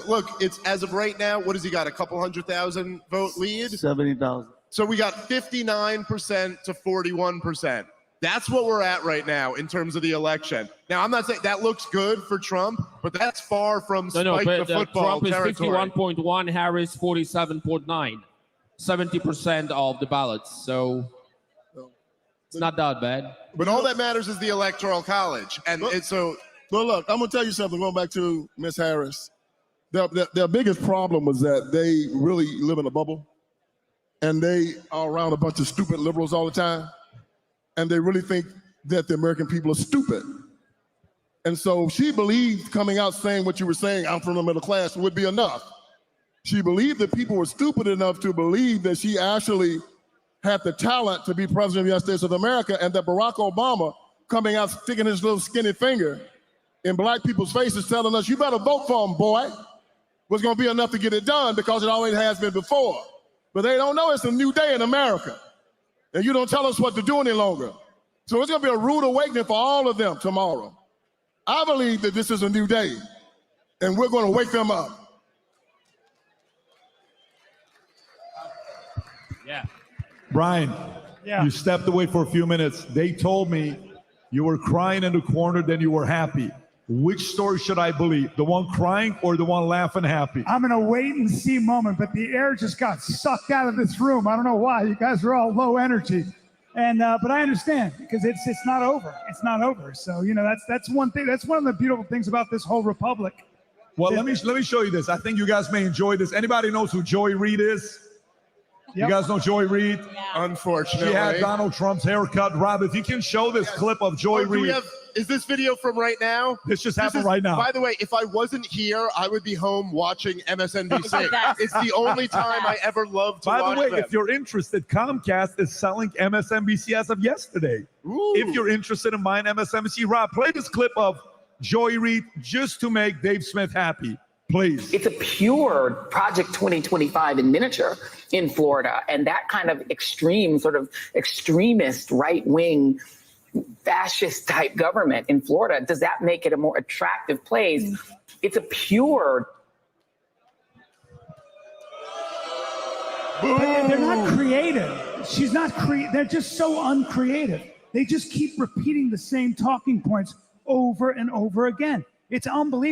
look, it's as of right now, what has he got, a couple 100,000 vote lead? 70,000. So we got 59% to 41%. That's what we're at right now in terms of the election. Now, I'm not saying that looks good for Trump, but that's far from Spike the football Trump is territory. 51.1, Harris 47.9, 70% of the ballots. So it's not that bad. But all that matters is the Electoral College. And so, well, look, I'm going to tell you something, going back to Ms. Harris. Their biggest problem was that they really live in a bubble, and they are around a bunch of stupid liberals all the time, and they really think that the American people are stupid. And so she believed coming out saying what you were saying, I'm from the middle class, would be enough. She believed that people were stupid enough to believe that she actually had the talent to be president of the United States of America, and that Barack Obama coming out sticking his little skinny finger in black people's faces telling us, you better vote for him, boy, was gonna be enough to get it done because it always has been before. But they don't know it's a new day in America. And you don't tell us what to do any longer. So it's gonna be a rude awakening for all of them tomorrow. I believe that this is a new day, and we're gonna wake them up. Yeah. Brian, you stepped away for a few minutes. They told me you were crying in the corner, then you were happy. Which story should I believe? The one crying or the one laughing happy? I'm in a wait and see moment, but the air just got sucked out of this room. I don't know why. You guys are all low energy. And but I understand because it's not over. It's not over. So, you know, that's one thing. That's one of the beautiful things about this whole republic. Well, let me show you this. I think you guys may enjoy this. Anybody knows who Joy Reid is? You guys know Joy Reid? Unfortunately. She had Donald Trump's haircut. Rob, if you can show this clip of Joy Reid. Is this video from right now? This just happened right now. By the way, if I wasn't here, I would be home watching MSNBC. It's the only time I ever loved to watch By the way, them. if you're interested, Comcast is selling MSNBC as of yesterday. If you're interested in buying MSNBC, Rob, play this clip of Joy Reid just to make Dave Smith happy. Please. It's a pure Project 2025 in miniature in Florida. And that kind of extreme, sort of extremist, right-wing, fascist type government in Florida, does that make it a more attractive place? It's a pure. They're not creative. She's not creative. They're just so uncreative. They just keep repeating the same talking points over and over again. It's unbelievable.